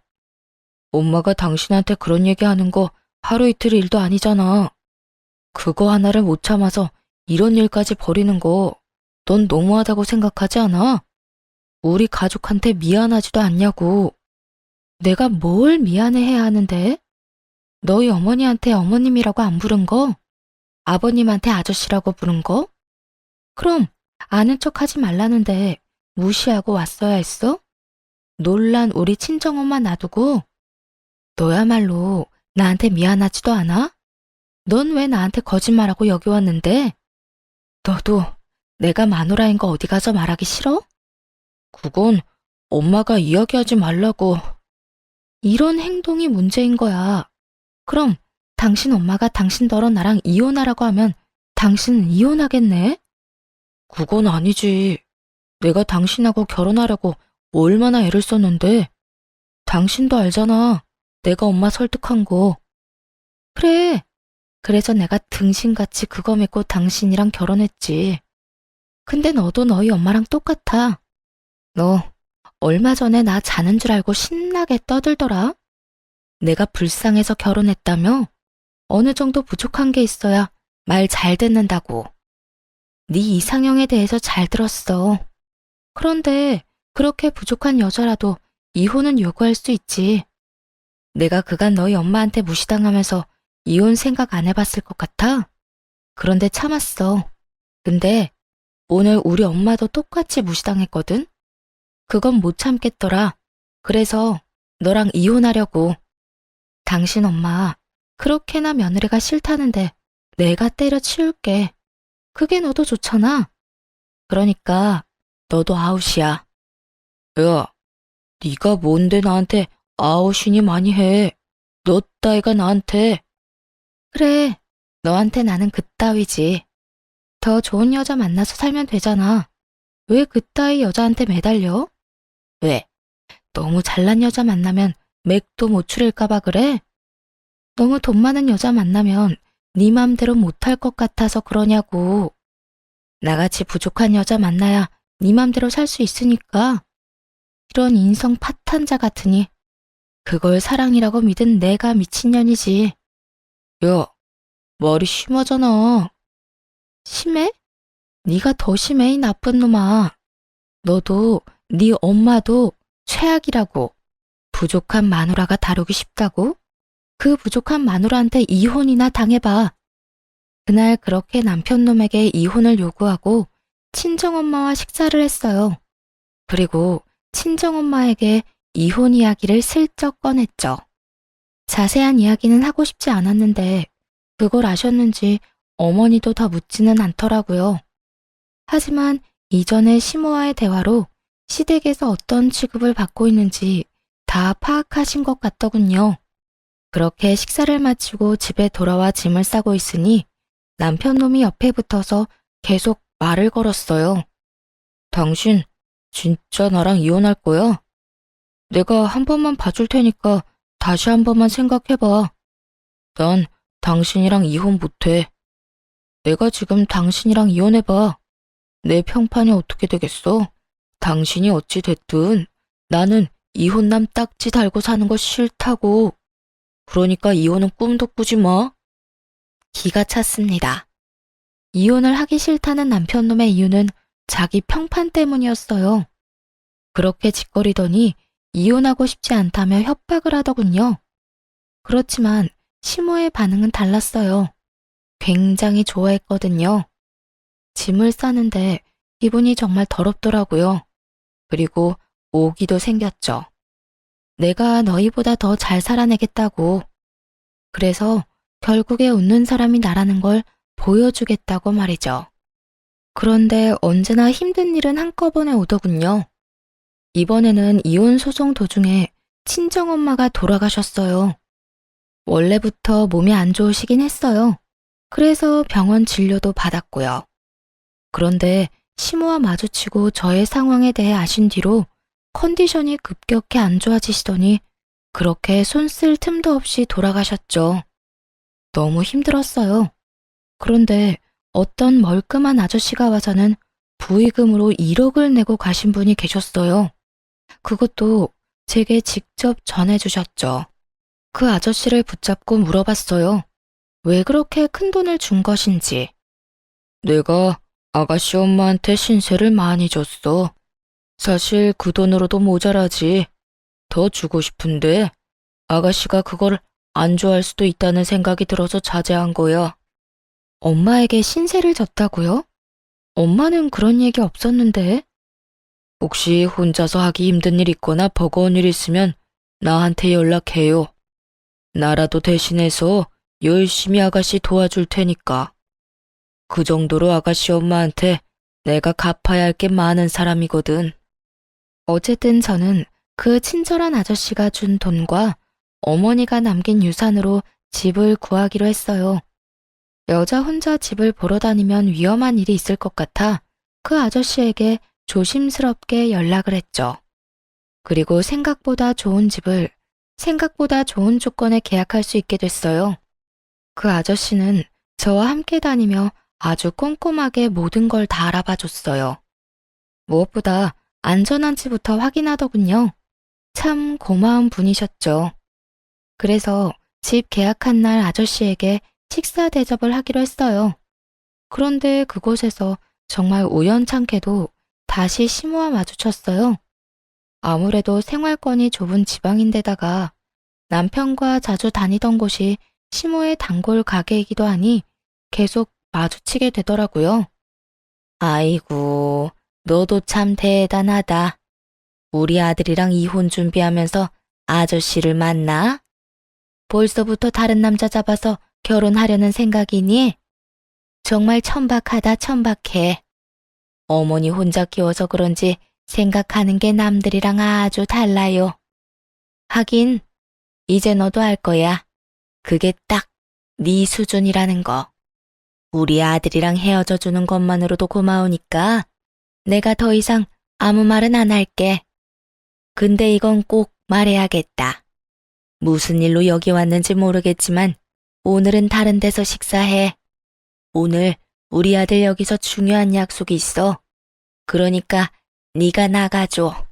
엄마가 당신한테 그런 얘기하는 거 하루 이틀 일도 아니잖아. 그거 하나를 못 참아서 이런 일까지 벌이는 거 넌 너무하다고 생각하지 않아? 우리 가족한테 미안하지도 않냐고. 내가 뭘 미안해해야 하는데? 너희 어머니한테 어머님이라고 안 부른 거? 아버님한테 아저씨라고 부른 거? 그럼 아는 척 하지 말라는데 무시하고 왔어야 했어? 놀란 우리 친정엄마 놔두고? 너야말로 나한테 미안하지도 않아? 넌 왜 나한테 거짓말하고 여기 왔는데? 너도 내가 마누라인 거 어디 가서 말하기 싫어? 그건 엄마가 이야기하지 말라고. 이런 행동이 문제인 거야. 그럼 당신 엄마가 당신더러 나랑 이혼하라고 하면 당신은 이혼하겠네? 그건 아니지. 내가 당신하고 결혼하려고 얼마나 애를 썼는데. 당신도 알잖아. 내가 엄마 설득한 거. 그래. 그래서 내가 등신같이 그거 믿고 당신이랑 결혼했지. 근데 너도 너희 엄마랑 똑같아. 너 얼마 전에 나 자는 줄 알고 신나게 떠들더라. 내가 불쌍해서 결혼했다며? 어느 정도 부족한 게 있어야 말 잘 듣는다고. 네 이상형에 대해서 잘 들었어. 그런데 그렇게 부족한 여자라도 이혼은 요구할 수 있지. 내가 그간 너희 엄마한테 무시당하면서 이혼 생각 안 해봤을 것 같아? 그런데 참았어. 근데 오늘 우리 엄마도 똑같이 무시당했거든? 그건 못 참겠더라. 그래서 너랑 이혼하려고. 당신 엄마 그렇게나 며느리가 싫다는데 내가 때려치울게. 그게 너도 좋잖아. 그러니까 너도 아웃이야. 야, 네가 뭔데 나한테 아웃이니 많이 해. 너 따위가 나한테. 그래, 너한테 나는 그따위지. 더 좋은 여자 만나서 살면 되잖아. 왜 그따위 여자한테 매달려? 왜? 너무 잘난 여자 만나면 맥도 못 추릴까 봐 그래? 너무 돈 많은 여자 만나면 네 맘대로 못할 것 같아서 그러냐고. 나같이 부족한 여자 만나야 네 맘대로 살 수 있으니까. 이런 인성 파탄자 같으니 그걸 사랑이라고 믿은 내가 미친년이지. 야, 말이 심하잖아. 심해? 네가 더 심해, 이 나쁜 놈아. 너도 네 엄마도 최악이라고. 부족한 마누라가 다루기 쉽다고? 그 부족한 마누라한테 이혼이나 당해봐. 그날 그렇게 남편놈에게 이혼을 요구하고 친정엄마와 식사를 했어요. 그리고 친정엄마에게 이혼 이야기를 슬쩍 꺼냈죠. 자세한 이야기는 하고 싶지 않았는데 그걸 아셨는지 어머니도 더 묻지는 않더라고요. 하지만 이전의 시모와의 대화로 시댁에서 어떤 취급을 받고 있는지 다 파악하신 것 같더군요. 그렇게 식사를 마치고 집에 돌아와 짐을 싸고 있으니 남편 놈이 옆에 붙어서 계속 말을 걸었어요. 당신 진짜 나랑 이혼할 거야? 내가 한 번만 봐줄 테니까 다시 한 번만 생각해봐. 난 당신이랑 이혼 못해. 내가 지금 당신이랑 이혼해봐. 내 평판이 어떻게 되겠어? 당신이 어찌 됐든 나는 이혼남 딱지 달고 사는 거 싫다고. 그러니까 이혼은 꿈도 꾸지 마. 기가 찼습니다. 이혼을 하기 싫다는 남편놈의 이유는 자기 평판 때문이었어요. 그렇게 짓거리더니 이혼하고 싶지 않다며 협박을 하더군요. 그렇지만 시모의 반응은 달랐어요. 굉장히 좋아했거든요. 짐을 싸는데 기분이 정말 더럽더라고요. 그리고 오기도 생겼죠. 내가 너희보다 더 잘 살아내겠다고. 그래서 결국에 웃는 사람이 나라는 걸 보여주겠다고 말이죠. 그런데 언제나 힘든 일은 한꺼번에 오더군요. 이번에는 이혼 소송 도중에 친정엄마가 돌아가셨어요. 원래부터 몸이 안 좋으시긴 했어요. 그래서 병원 진료도 받았고요. 그런데 시모와 마주치고 저의 상황에 대해 아신 뒤로 컨디션이 급격히 안 좋아지시더니 그렇게 손 쓸 틈도 없이 돌아가셨죠. 너무 힘들었어요. 그런데 어떤 멀끔한 아저씨가 와서는 부의금으로 1억을 내고 가신 분이 계셨어요. 그것도 제게 직접 전해주셨죠. 그 아저씨를 붙잡고 물어봤어요. 왜 그렇게 큰 돈을 준 것인지. 내가 아가씨 엄마한테 신세를 많이 줬어. 사실 그 돈으로도 모자라지. 더 주고 싶은데 아가씨가 그걸 안 좋아할 수도 있다는 생각이 들어서 자제한 거야. 엄마에게 신세를 졌다고요? 엄마는 그런 얘기 없었는데. 혹시 혼자서 하기 힘든 일 있거나 버거운 일 있으면 나한테 연락해요. 나라도 대신해서 열심히 아가씨 도와줄 테니까. 그 정도로 아가씨 엄마한테 내가 갚아야 할 게 많은 사람이거든. 어쨌든 저는 그 친절한 아저씨가 준 돈과 어머니가 남긴 유산으로 집을 구하기로 했어요. 여자 혼자 집을 보러 다니면 위험한 일이 있을 것 같아 그 아저씨에게 조심스럽게 연락을 했죠. 그리고 생각보다 좋은 집을 생각보다 좋은 조건에 계약할 수 있게 됐어요. 그 아저씨는 저와 함께 다니며 아주 꼼꼼하게 모든 걸 다 알아봐 줬어요. 무엇보다 안전한지부터 확인하더군요. 참 고마운 분이셨죠. 그래서 집 계약한 날 아저씨에게 식사 대접을 하기로 했어요. 그런데 그곳에서 정말 우연찮게도 다시 시모와 마주쳤어요. 아무래도 생활권이 좁은 지방인데다가 남편과 자주 다니던 곳이 시모의 단골 가게이기도 하니 계속 마주치게 되더라고요. 아이고, 너도 참 대단하다. 우리 아들이랑 이혼 준비하면서 아저씨를 만나? 벌써부터 다른 남자 잡아서 결혼하려는 생각이니? 정말 천박하다, 천박해. 어머니 혼자 키워서 그런지 생각하는 게 남들이랑 아주 달라요. 하긴, 이제 너도 알 거야. 그게 딱 네 수준이라는 거. 우리 아들이랑 헤어져 주는 것만으로도 고마우니까 내가 더 이상 아무 말은 안 할게. 근데 이건 꼭 말해야겠다. 무슨 일로 여기 왔는지 모르겠지만 오늘은 다른 데서 식사해. 오늘 우리 아들 여기서 중요한 약속이 있어. 그러니까 네가 나가줘.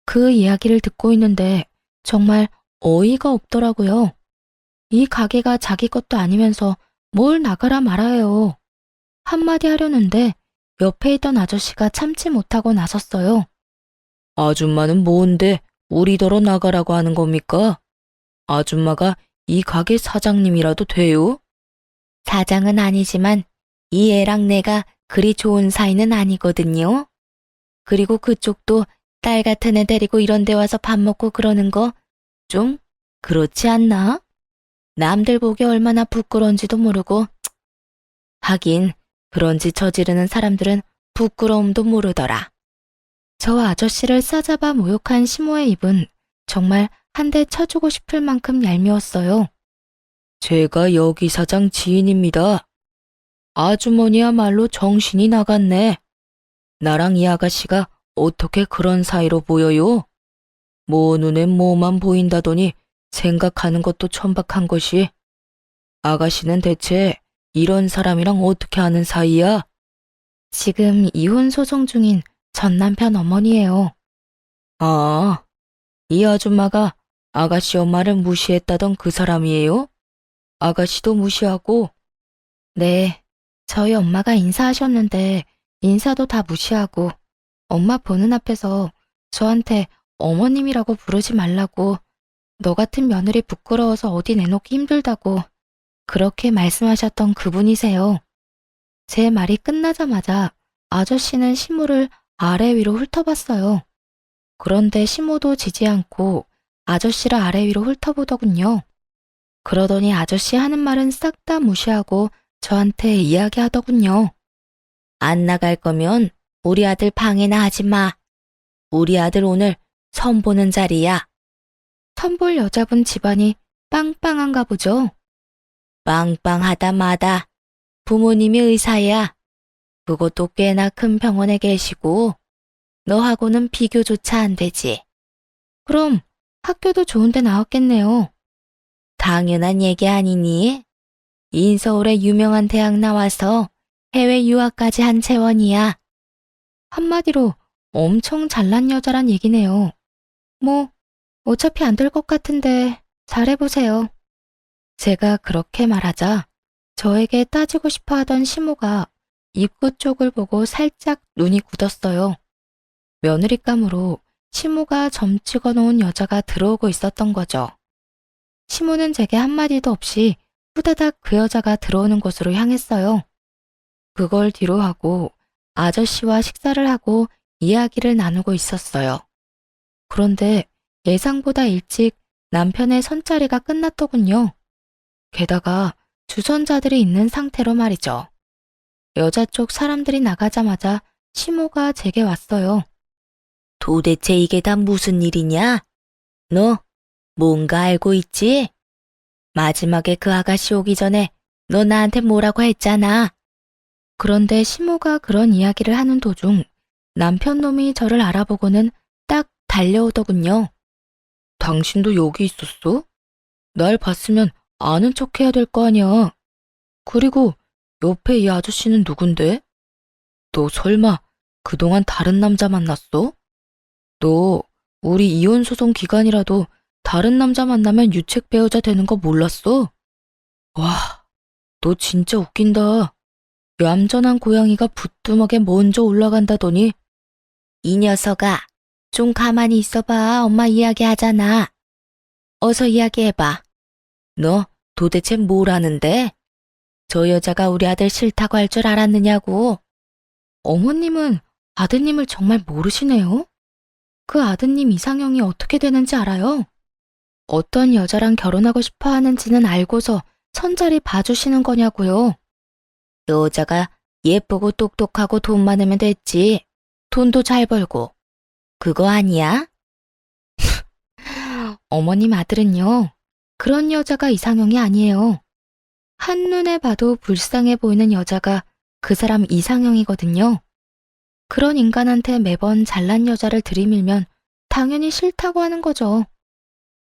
그 이야기를 듣고 있는데 정말 어이가 없더라고요. 이 가게가 자기 것도 아니면서 뭘 나가라 말아요. 한마디 하려는데 옆에 있던 아저씨가 참지 못하고 나섰어요. 아줌마는 뭔데 우리더러 나가라고 하는 겁니까? 아줌마가 이 가게 사장님이라도 돼요? 사장은 아니지만 이 애랑 내가 그리 좋은 사이는 아니거든요. 그리고 그쪽도 딸 같은 애 데리고 이런 데 와서 밥 먹고 그러는 거 좀 그렇지 않나? 남들 보기 얼마나 부끄러운지도 모르고 하긴 그런 짓 저지르는 사람들은 부끄러움도 모르더라. 저 아저씨를 싸잡아 모욕한 시모의 입은 정말 한 대 쳐주고 싶을 만큼 얄미웠어요. 제가 여기 사장 지인입니다. 아주머니야말로 정신이 나갔네. 나랑 이 아가씨가 어떻게 그런 사이로 보여요? 뭐 눈엔 뭐만 보인다더니 생각하는 것도 천박한 것이. 아가씨는 대체 이런 사람이랑 어떻게 하는 사이야? 지금 이혼 소송 중인 전 남편 어머니예요. 아, 이 아줌마가 아가씨 엄마를 무시했다던 그 사람이에요? 아가씨도 무시하고? 네, 저희 엄마가 인사하셨는데 인사도 다 무시하고 엄마 보는 앞에서 저한테 어머님이라고 부르지 말라고 너 같은 며느리 부끄러워서 어디 내놓기 힘들다고 그렇게 말씀하셨던 그분이세요. 제 말이 끝나자마자 아저씨는 시모를 아래 위로 훑어봤어요. 그런데 시모도 지지 않고 아저씨를 아래 위로 훑어보더군요. 그러더니 아저씨 하는 말은 싹 다 무시하고 저한테 이야기하더군요. 안 나갈 거면 우리 아들 방해나 하지 마. 우리 아들 오늘 선 보는 자리야. 선볼 여자분 집안이 빵빵한가 보죠. 빵빵하다 마다. 부모님이 의사야. 그것도 꽤나 큰 병원에 계시고 너하고는 비교조차 안 되지. 그럼 학교도 좋은데 나왔겠네요. 당연한 얘기 아니니? 인서울의 유명한 대학 나와서 해외 유학까지 한 채원이야. 한마디로 엄청 잘난 여자란 얘기네요. 뭐 어차피 안 될 것 같은데 잘해보세요. 제가 그렇게 말하자 저에게 따지고 싶어 하던 시모가 입구 쪽을 보고 살짝 눈이 굳었어요. 며느리감으로 시모가 점 찍어 놓은 여자가 들어오고 있었던 거죠. 시모는 제게 한마디도 없이 후다닥 그 여자가 들어오는 곳으로 향했어요. 그걸 뒤로 하고 아저씨와 식사를 하고 이야기를 나누고 있었어요. 그런데 예상보다 일찍 남편의 선자리가 끝났더군요. 게다가 주선자들이 있는 상태로 말이죠. 여자 쪽 사람들이 나가자마자 시모가 제게 왔어요. 도대체 이게 다 무슨 일이냐? 너 뭔가 알고 있지? 마지막에 그 아가씨 오기 전에 너 나한테 뭐라고 했잖아. 그런데 시모가 그런 이야기를 하는 도중 남편 놈이 저를 알아보고는 딱 달려오더군요. 당신도 여기 있었어? 날 봤으면 아는 척 해야 될 거 아니야. 그리고 옆에 이 아저씨는 누군데? 너 설마 그동안 다른 남자 만났어? 너 우리 이혼 소송 기간이라도 다른 남자 만나면 유책 배우자 되는 거 몰랐어? 와, 너 진짜 웃긴다. 얌전한 고양이가 부뚜막에 먼저 올라간다더니. 이 녀석아, 좀 가만히 있어봐. 엄마 이야기하잖아. 어서 이야기해봐. 너 도대체 뭘 아는데? 저 여자가 우리 아들 싫다고 할 줄 알았느냐고. 어머님은 아드님을 정말 모르시네요. 그 아드님 이상형이 어떻게 되는지 알아요? 어떤 여자랑 결혼하고 싶어 하는지는 알고서 천자리 봐주시는 거냐고요. 여자가 예쁘고 똑똑하고 돈 많으면 됐지. 돈도 잘 벌고. 그거 아니야? 어머님 아들은요, 그런 여자가 이상형이 아니에요. 한눈에 봐도 불쌍해 보이는 여자가 그 사람 이상형이거든요. 그런 인간한테 매번 잘난 여자를 들이밀면 당연히 싫다고 하는 거죠.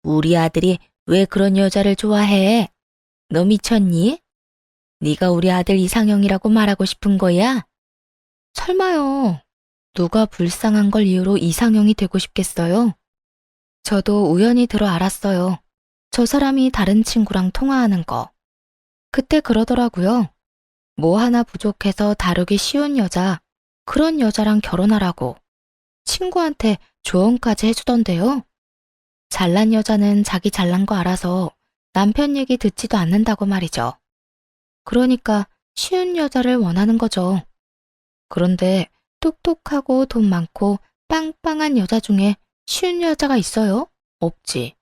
우리 아들이 왜 그런 여자를 좋아해? 너 미쳤니? 네가 우리 아들 이상형이라고 말하고 싶은 거야? 설마요. 누가 불쌍한 걸 이유로 이상형이 되고 싶겠어요? 저도 우연히 들어 알았어요. 저 사람이 다른 친구랑 통화하는 거. 그때 그러더라고요. 뭐 하나 부족해서 다루기 쉬운 여자, 그런 여자랑 결혼하라고. 친구한테 조언까지 해주던데요. 잘난 여자는 자기 잘난 거 알아서 남편 얘기 듣지도 않는다고 말이죠. 그러니까 쉬운 여자를 원하는 거죠. 그런데 똑똑하고 돈 많고 빵빵한 여자 중에 쉬운 여자가 있어요? 없지.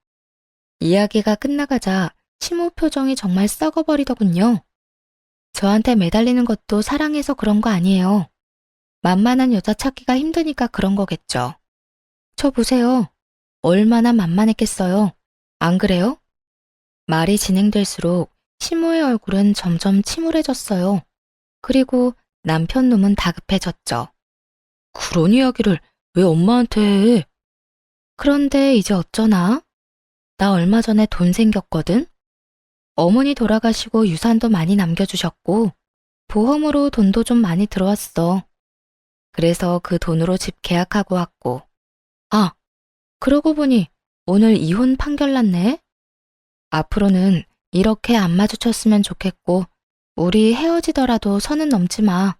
이야기가 끝나가자 시모 표정이 정말 썩어버리더군요. 저한테 매달리는 것도 사랑해서 그런 거 아니에요. 만만한 여자 찾기가 힘드니까 그런 거겠죠. 저 보세요. 얼마나 만만했겠어요. 안 그래요? 말이 진행될수록 시모의 얼굴은 점점 침울해졌어요. 그리고 남편 놈은 다급해졌죠. 그런 이야기를 왜 엄마한테 해? 그런데 이제 어쩌나? 나 얼마 전에 돈 생겼거든? 어머니 돌아가시고 유산도 많이 남겨주셨고, 보험으로 돈도 좀 많이 들어왔어. 그래서 그 돈으로 집 계약하고 왔고. 아, 그러고 보니 오늘 이혼 판결 났네? 앞으로는 이렇게 안 마주쳤으면 좋겠고, 우리 헤어지더라도 선은 넘지 마.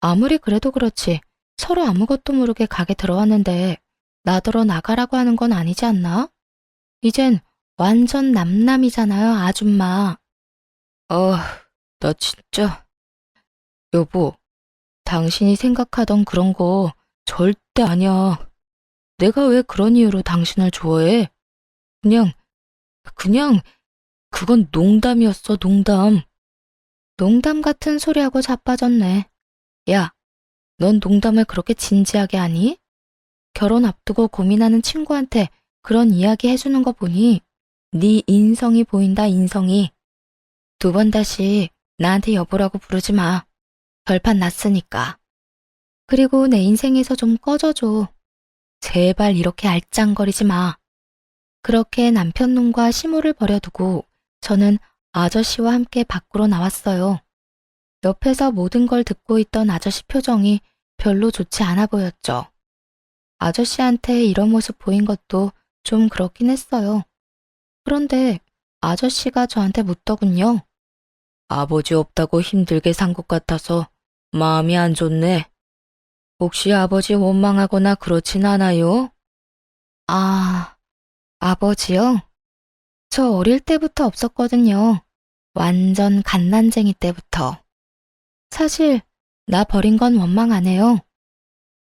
아무리 그래도 그렇지, 서로 아무것도 모르게 가게 들어왔는데, 나더러 나가라고 하는 건 아니지 않나? 이젠 완전 남남이잖아요, 아줌마. 나 진짜. 여보, 당신이 생각하던 그런 거 절대 아니야. 내가 왜 그런 이유로 당신을 좋아해? 그냥, 그건 농담이었어, 농담. 농담 같은 소리하고 자빠졌네. 야, 넌 농담을 그렇게 진지하게 하니? 결혼 앞두고 고민하는 친구한테 그런 이야기 해주는 거 보니 네 인성이 보인다, 인성이. 두 번 다시 나한테 여보라고 부르지 마. 결판 났으니까. 그리고 내 인생에서 좀 꺼져줘. 제발 이렇게 알짱거리지 마. 그렇게 남편놈과 시모를 버려두고 저는 아저씨와 함께 밖으로 나왔어요. 옆에서 모든 걸 듣고 있던 아저씨 표정이 별로 좋지 않아 보였죠. 아저씨한테 이런 모습 보인 것도 좀 그렇긴 했어요. 그런데 아저씨가 저한테 묻더군요. 아버지 없다고 힘들게 산 것 같아서 마음이 안 좋네. 혹시 아버지 원망하거나 그렇진 않아요? 아, 아버지요? 저 어릴 때부터 없었거든요. 완전 갓난쟁이 때부터. 사실 나 버린 건 원망 안 해요.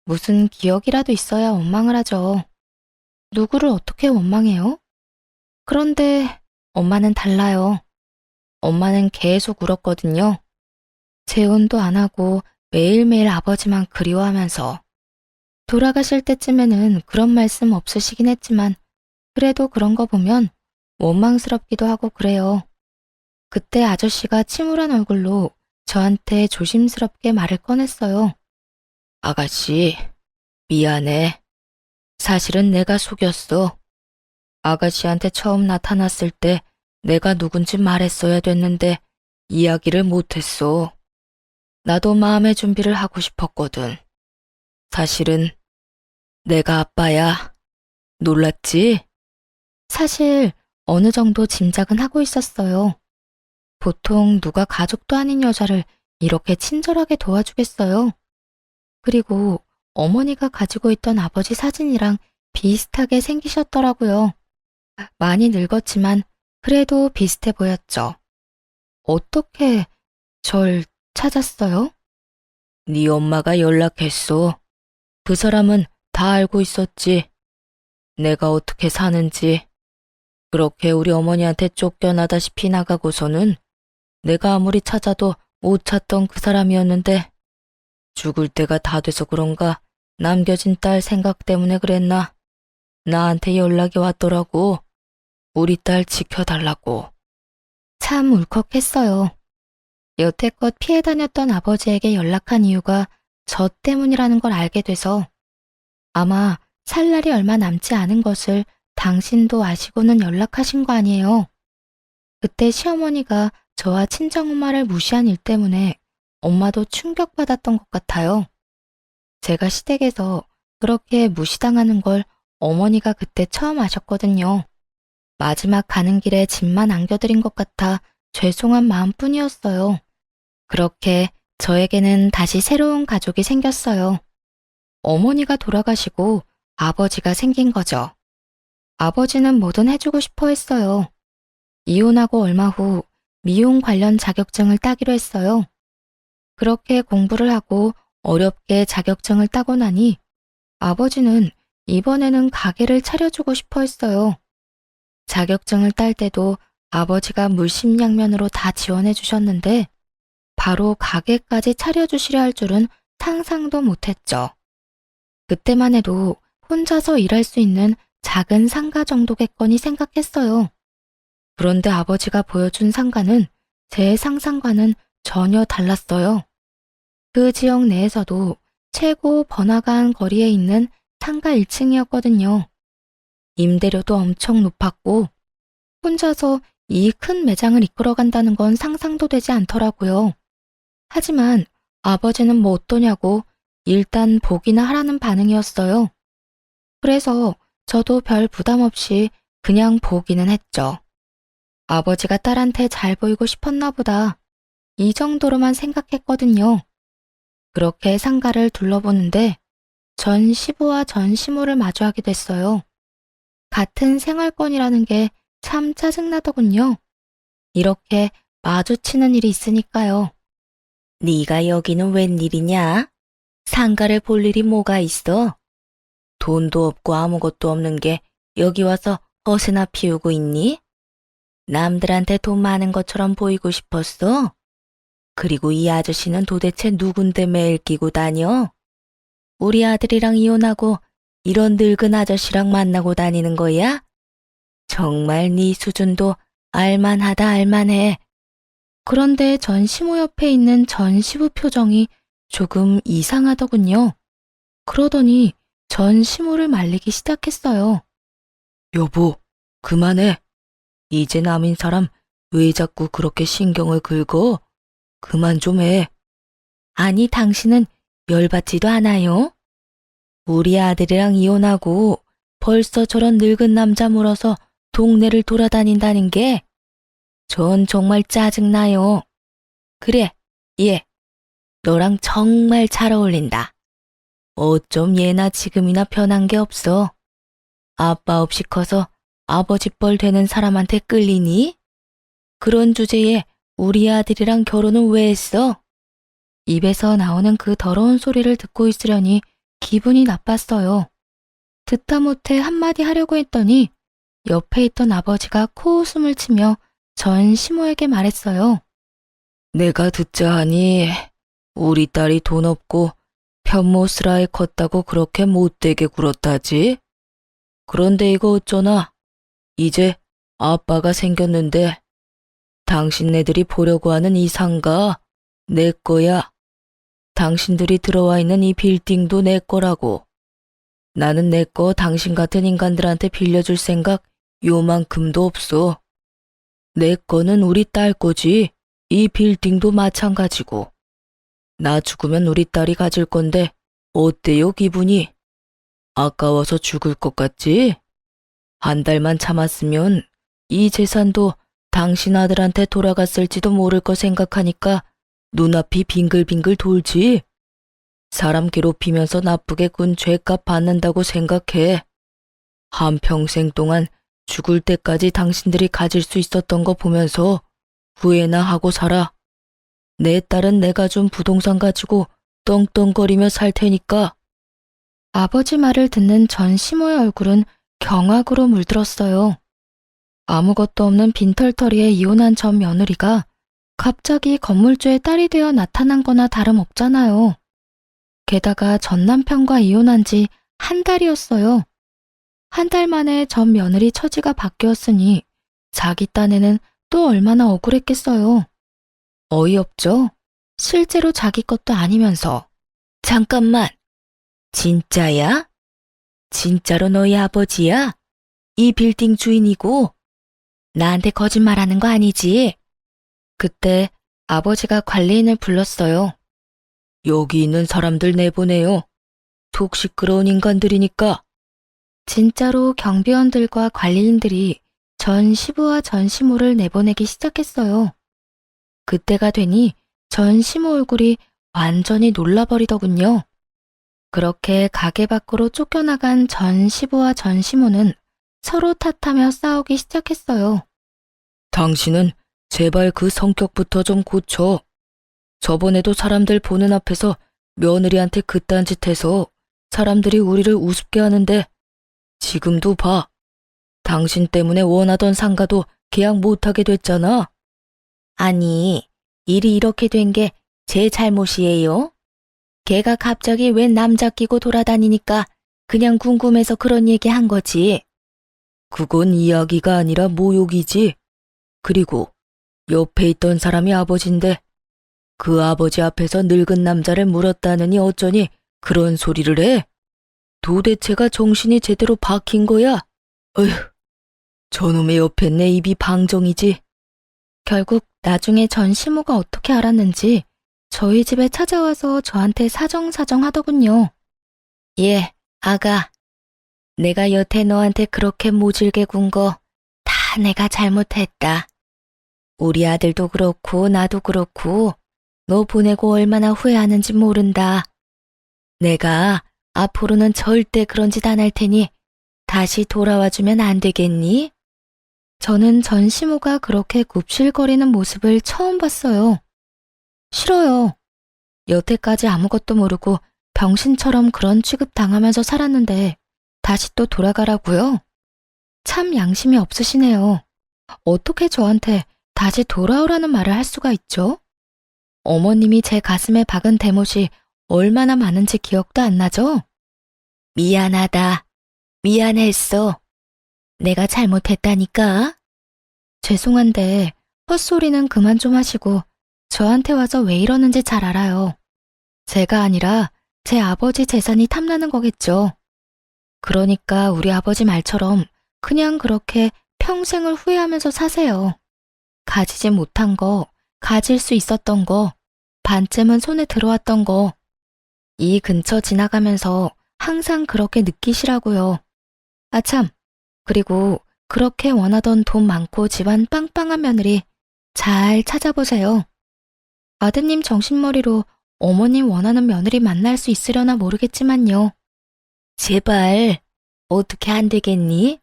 무슨 기억이라도 있어야 원망을 하죠. 누구를 어떻게 원망해요? 그런데 엄마는 달라요. 엄마는 계속 울었거든요. 재혼도 안 하고 매일매일 아버지만 그리워하면서. 돌아가실 때쯤에는 그런 말씀 없으시긴 했지만 그래도 그런 거 보면 원망스럽기도 하고 그래요. 그때 아저씨가 침울한 얼굴로 저한테 조심스럽게 말을 꺼냈어요. 아가씨, 미안해. 사실은 내가 속였어. 아가씨한테 처음 나타났을 때 내가 누군지 말했어야 됐는데 이야기를 못했어. 나도 마음의 준비를 하고 싶었거든. 사실은 내가 아빠야. 놀랐지? 사실 어느 정도 짐작은 하고 있었어요. 보통 누가 가족도 아닌 여자를 이렇게 친절하게 도와주겠어요. 그리고 어머니가 가지고 있던 아버지 사진이랑 비슷하게 생기셨더라고요. 많이 늙었지만 그래도 비슷해 보였죠. 어떻게 절 찾았어요? 네 엄마가 연락했어. 그 사람은 다 알고 있었지. 내가 어떻게 사는지. 그렇게 우리 어머니한테 쫓겨나다시피 나가고서는 내가 아무리 찾아도 못 찾던 그 사람이었는데 죽을 때가 다 돼서 그런가 남겨진 딸 생각 때문에 그랬나. 나한테 연락이 왔더라고. 우리 딸 지켜달라고. 참 울컥했어요. 여태껏 피해 다녔던 아버지에게 연락한 이유가 저 때문이라는 걸 알게 돼서 아마 살 날이 얼마 남지 않은 것을 당신도 아시고는 연락하신 거 아니에요. 그때 시어머니가 저와 친정엄마를 무시한 일 때문에 엄마도 충격받았던 것 같아요. 제가 시댁에서 그렇게 무시당하는 걸 어머니가 그때 처음 아셨거든요. 마지막 가는 길에 짐만 안겨드린 것 같아 죄송한 마음뿐이었어요. 그렇게 저에게는 다시 새로운 가족이 생겼어요. 어머니가 돌아가시고 아버지가 생긴 거죠. 아버지는 뭐든 해주고 싶어 했어요. 이혼하고 얼마 후 미용 관련 자격증을 따기로 했어요. 그렇게 공부를 하고 어렵게 자격증을 따고 나니 아버지는 이번에는 가게를 차려주고 싶어 했어요. 자격증을 딸 때도 아버지가 물심양면으로 다 지원해 주셨는데 바로 가게까지 차려주시려 할 줄은 상상도 못했죠. 그때만 해도 혼자서 일할 수 있는 작은 상가 정도겠거니 생각했어요. 그런데 아버지가 보여준 상가는 제 상상과는 전혀 달랐어요. 그 지역 내에서도 최고 번화가한 거리에 있는 상가 1층이었거든요. 임대료도 엄청 높았고 혼자서 이 큰 매장을 이끌어간다는 건 상상도 되지 않더라고요. 하지만 아버지는 뭐 어떠냐고 일단 보기나 하라는 반응이었어요. 그래서 저도 별 부담 없이 그냥 보기는 했죠. 아버지가 딸한테 잘 보이고 싶었나 보다. 이 정도로만 생각했거든요. 그렇게 상가를 둘러보는데 전 시부와 전 시모를 마주하게 됐어요. 같은 생활권이라는 게 참 짜증나더군요. 이렇게 마주치는 일이 있으니까요. 네가 여기는 웬일이냐? 상가를 볼 일이 뭐가 있어? 돈도 없고 아무것도 없는 게 여기 와서 허세나 피우고 있니? 남들한테 돈 많은 것처럼 보이고 싶었어? 그리고 이 아저씨는 도대체 누군데 매일 끼고 다녀? 우리 아들이랑 이혼하고 이런 늙은 아저씨랑 만나고 다니는 거야? 정말 네 수준도 알만하다 알만해. 그런데 전 시모 옆에 있는 전 시부 표정이 조금 이상하더군요. 그러더니 전 시모를 말리기 시작했어요. 여보, 그만해. 이제 남인 사람 왜 자꾸 그렇게 신경을 긁어? 그만 좀 해. 아니, 당신은 열받지도 않아요? 우리 아들이랑 이혼하고 벌써 저런 늙은 남자 물어서 동네를 돌아다닌다는 게 전 정말 짜증나요. 그래, 얘, 너랑 정말 잘 어울린다. 어쩜 얘나 지금이나 변한 게 없어. 아빠 없이 커서 아버지 뻘 되는 사람한테 끌리니? 그런 주제에 우리 아들이랑 결혼은 왜 했어? 입에서 나오는 그 더러운 소리를 듣고 있으려니 기분이 나빴어요. 듣다 못해 한마디 하려고 했더니 옆에 있던 아버지가 코웃음을 치며 전 시모에게 말했어요. 내가 듣자 하니 우리 딸이 돈 없고 편모스라에 컸다고 그렇게 못되게 굴었다지? 그런데 이거 어쩌나? 이제 아빠가 생겼는데 당신네들이 보려고 하는 이 상가 내 거야. 당신들이 들어와 있는 이 빌딩도 내 거라고. 나는 내 거 당신 같은 인간들한테 빌려줄 생각 요만큼도 없어. 내 거는 우리 딸 거지. 이 빌딩도 마찬가지고. 나 죽으면 우리 딸이 가질 건데 어때요 기분이? 아까워서 죽을 것 같지? 한 달만 참았으면 이 재산도 당신 아들한테 돌아갔을지도 모를 거 생각하니까 눈앞이 빙글빙글 돌지. 사람 괴롭히면서 나쁘게 군 죄값 받는다고 생각해. 한평생 동안 죽을 때까지 당신들이 가질 수 있었던 거 보면서 후회나 하고 살아. 내 딸은 내가 준 부동산 가지고 떵떵거리며 살 테니까. 아버지 말을 듣는 전 시모의 얼굴은 경악으로 물들었어요. 아무것도 없는 빈털터리에 이혼한 전 며느리가 갑자기 건물주의 딸이 되어 나타난 거나 다름없잖아요. 게다가 전 남편과 이혼한 지 한 달이었어요. 한 달 만에 전 며느리 처지가 바뀌었으니 자기 딴에는 또 얼마나 억울했겠어요. 어이없죠? 실제로 자기 것도 아니면서. 잠깐만. 진짜야? 진짜로 너희 아버지야? 이 빌딩 주인이고? 나한테 거짓말하는 거 아니지? 그때 아버지가 관리인을 불렀어요. 여기 있는 사람들 내보내요. 속 시끄러운 인간들이니까. 진짜로 경비원들과 관리인들이 전 시부와 전 시모를 내보내기 시작했어요. 그때가 되니 전 시모 얼굴이 완전히 놀라버리더군요. 그렇게 가게 밖으로 쫓겨나간 전 시부와 전 시모는 서로 탓하며 싸우기 시작했어요. 당신은 제발 그 성격부터 좀 고쳐. 저번에도 사람들 보는 앞에서 며느리한테 그딴 짓 해서 사람들이 우리를 우습게 하는데 지금도 봐. 당신 때문에 원하던 상가도 계약 못하게 됐잖아. 아니, 일이 이렇게 된 게 제 잘못이에요? 걔가 갑자기 웬 남자 끼고 돌아다니니까 그냥 궁금해서 그런 얘기 한 거지. 그건 이야기가 아니라 모욕이지. 그리고 옆에 있던 사람이 아버지인데 그 아버지 앞에서 늙은 남자를 물었다느니 어쩌니 그런 소리를 해? 도대체가 정신이 제대로 박힌 거야? 어휴, 저놈의 옆에 내 입이 방정이지. 결국 나중에 전 시모가 어떻게 알았는지 저희 집에 찾아와서 저한테 사정사정 하더군요. 예, 아가. 내가 여태 너한테 그렇게 모질게 군 거 다 내가 잘못했다. 우리 아들도 그렇고 나도 그렇고 너 보내고 얼마나 후회하는지 모른다. 내가 앞으로는 절대 그런 짓 안 할 테니 다시 돌아와주면 안 되겠니? 저는 전 시모가 그렇게 굽실거리는 모습을 처음 봤어요. 싫어요. 여태까지 아무것도 모르고 병신처럼 그런 취급 당하면서 살았는데 다시 또 돌아가라고요? 참 양심이 없으시네요. 어떻게 저한테 다시 돌아오라는 말을 할 수가 있죠? 어머님이 제 가슴에 박은 대못이 얼마나 많은지 기억도 안 나죠? 미안하다. 미안했어. 내가 잘못했다니까. 죄송한데 헛소리는 그만 좀 하시고 저한테 와서 왜 이러는지 잘 알아요. 제가 아니라 제 아버지 재산이 탐나는 거겠죠. 그러니까 우리 아버지 말처럼 그냥 그렇게 평생을 후회하면서 사세요. 가지지 못한 거, 가질 수 있었던 거, 반쯤은 손에 들어왔던 거, 이 근처 지나가면서 항상 그렇게 느끼시라고요. 아참, 그리고 그렇게 원하던 돈 많고 집안 빵빵한 며느리 잘 찾아보세요. 아드님 정신머리로 어머님 원하는 며느리 만날 수 있으려나 모르겠지만요. 제발 어떻게 안 되겠니?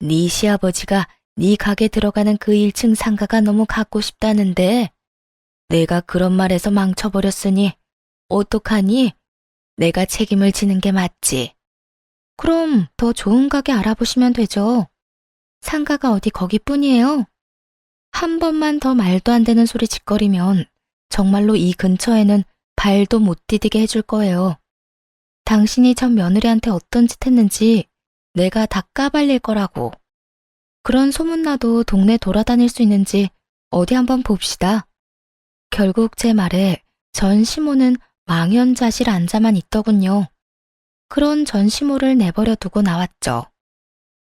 네 시아버지가 네 가게 들어가는 그 1층 상가가 너무 갖고 싶다는데 내가 그런 말에서 망쳐버렸으니 어떡하니? 내가 책임을 지는 게 맞지. 그럼 더 좋은 가게 알아보시면 되죠. 상가가 어디 거기뿐이에요? 한 번만 더 말도 안 되는 소리 짓거리면 정말로 이 근처에는 발도 못 디디게 해줄 거예요. 당신이 전 며느리한테 어떤 짓 했는지 내가 다 까발릴 거라고. 그런 소문나도 동네 돌아다닐 수 있는지 어디 한번 봅시다. 결국 제 말에 전 시모는 망연자실 앉아만 있더군요. 그런 전 시모를 내버려 두고 나왔죠.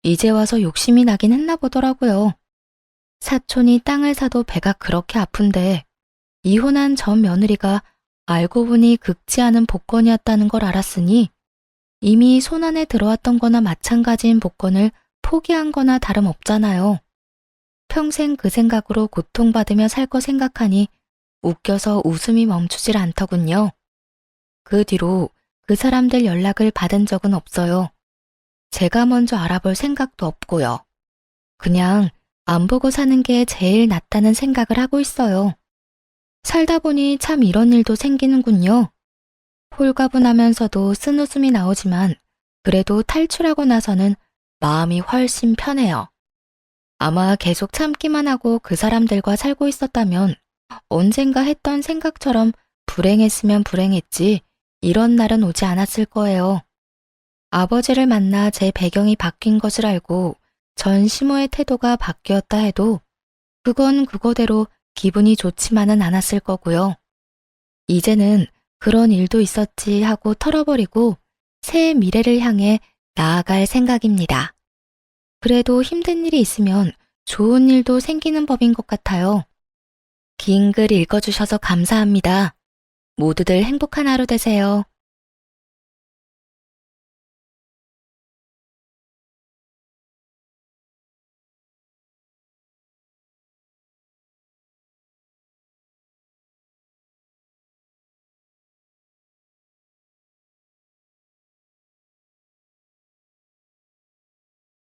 이제 와서 욕심이 나긴 했나 보더라고요. 사촌이 땅을 사도 배가 그렇게 아픈데 이혼한 전 며느리가 알고 보니 긁지 않은 복권이었다는 걸 알았으니 이미 손안에 들어왔던 거나 마찬가지인 복권을 포기한 거나 다름없잖아요. 평생 그 생각으로 고통받으며 살 거 생각하니 웃겨서 웃음이 멈추질 않더군요. 그 뒤로 그 사람들 연락을 받은 적은 없어요. 제가 먼저 알아볼 생각도 없고요. 그냥 안 보고 사는 게 제일 낫다는 생각을 하고 있어요. 살다 보니 참 이런 일도 생기는군요. 홀가분하면서도 쓴웃음이 나오지만 그래도 탈출하고 나서는 마음이 훨씬 편해요. 아마 계속 참기만 하고 그 사람들과 살고 있었다면 언젠가 했던 생각처럼 불행했으면 불행했지 이런 날은 오지 않았을 거예요. 아버지를 만나 제 배경이 바뀐 것을 알고 전 시모의 태도가 바뀌었다 해도 그건 그거대로 기분이 좋지만은 않았을 거고요. 이제는 그런 일도 있었지 하고 털어버리고 새 미래를 향해 나아갈 생각입니다. 그래도 힘든 일이 있으면 좋은 일도 생기는 법인 것 같아요. 긴 글 읽어주셔서 감사합니다. 모두들 행복한 하루 되세요.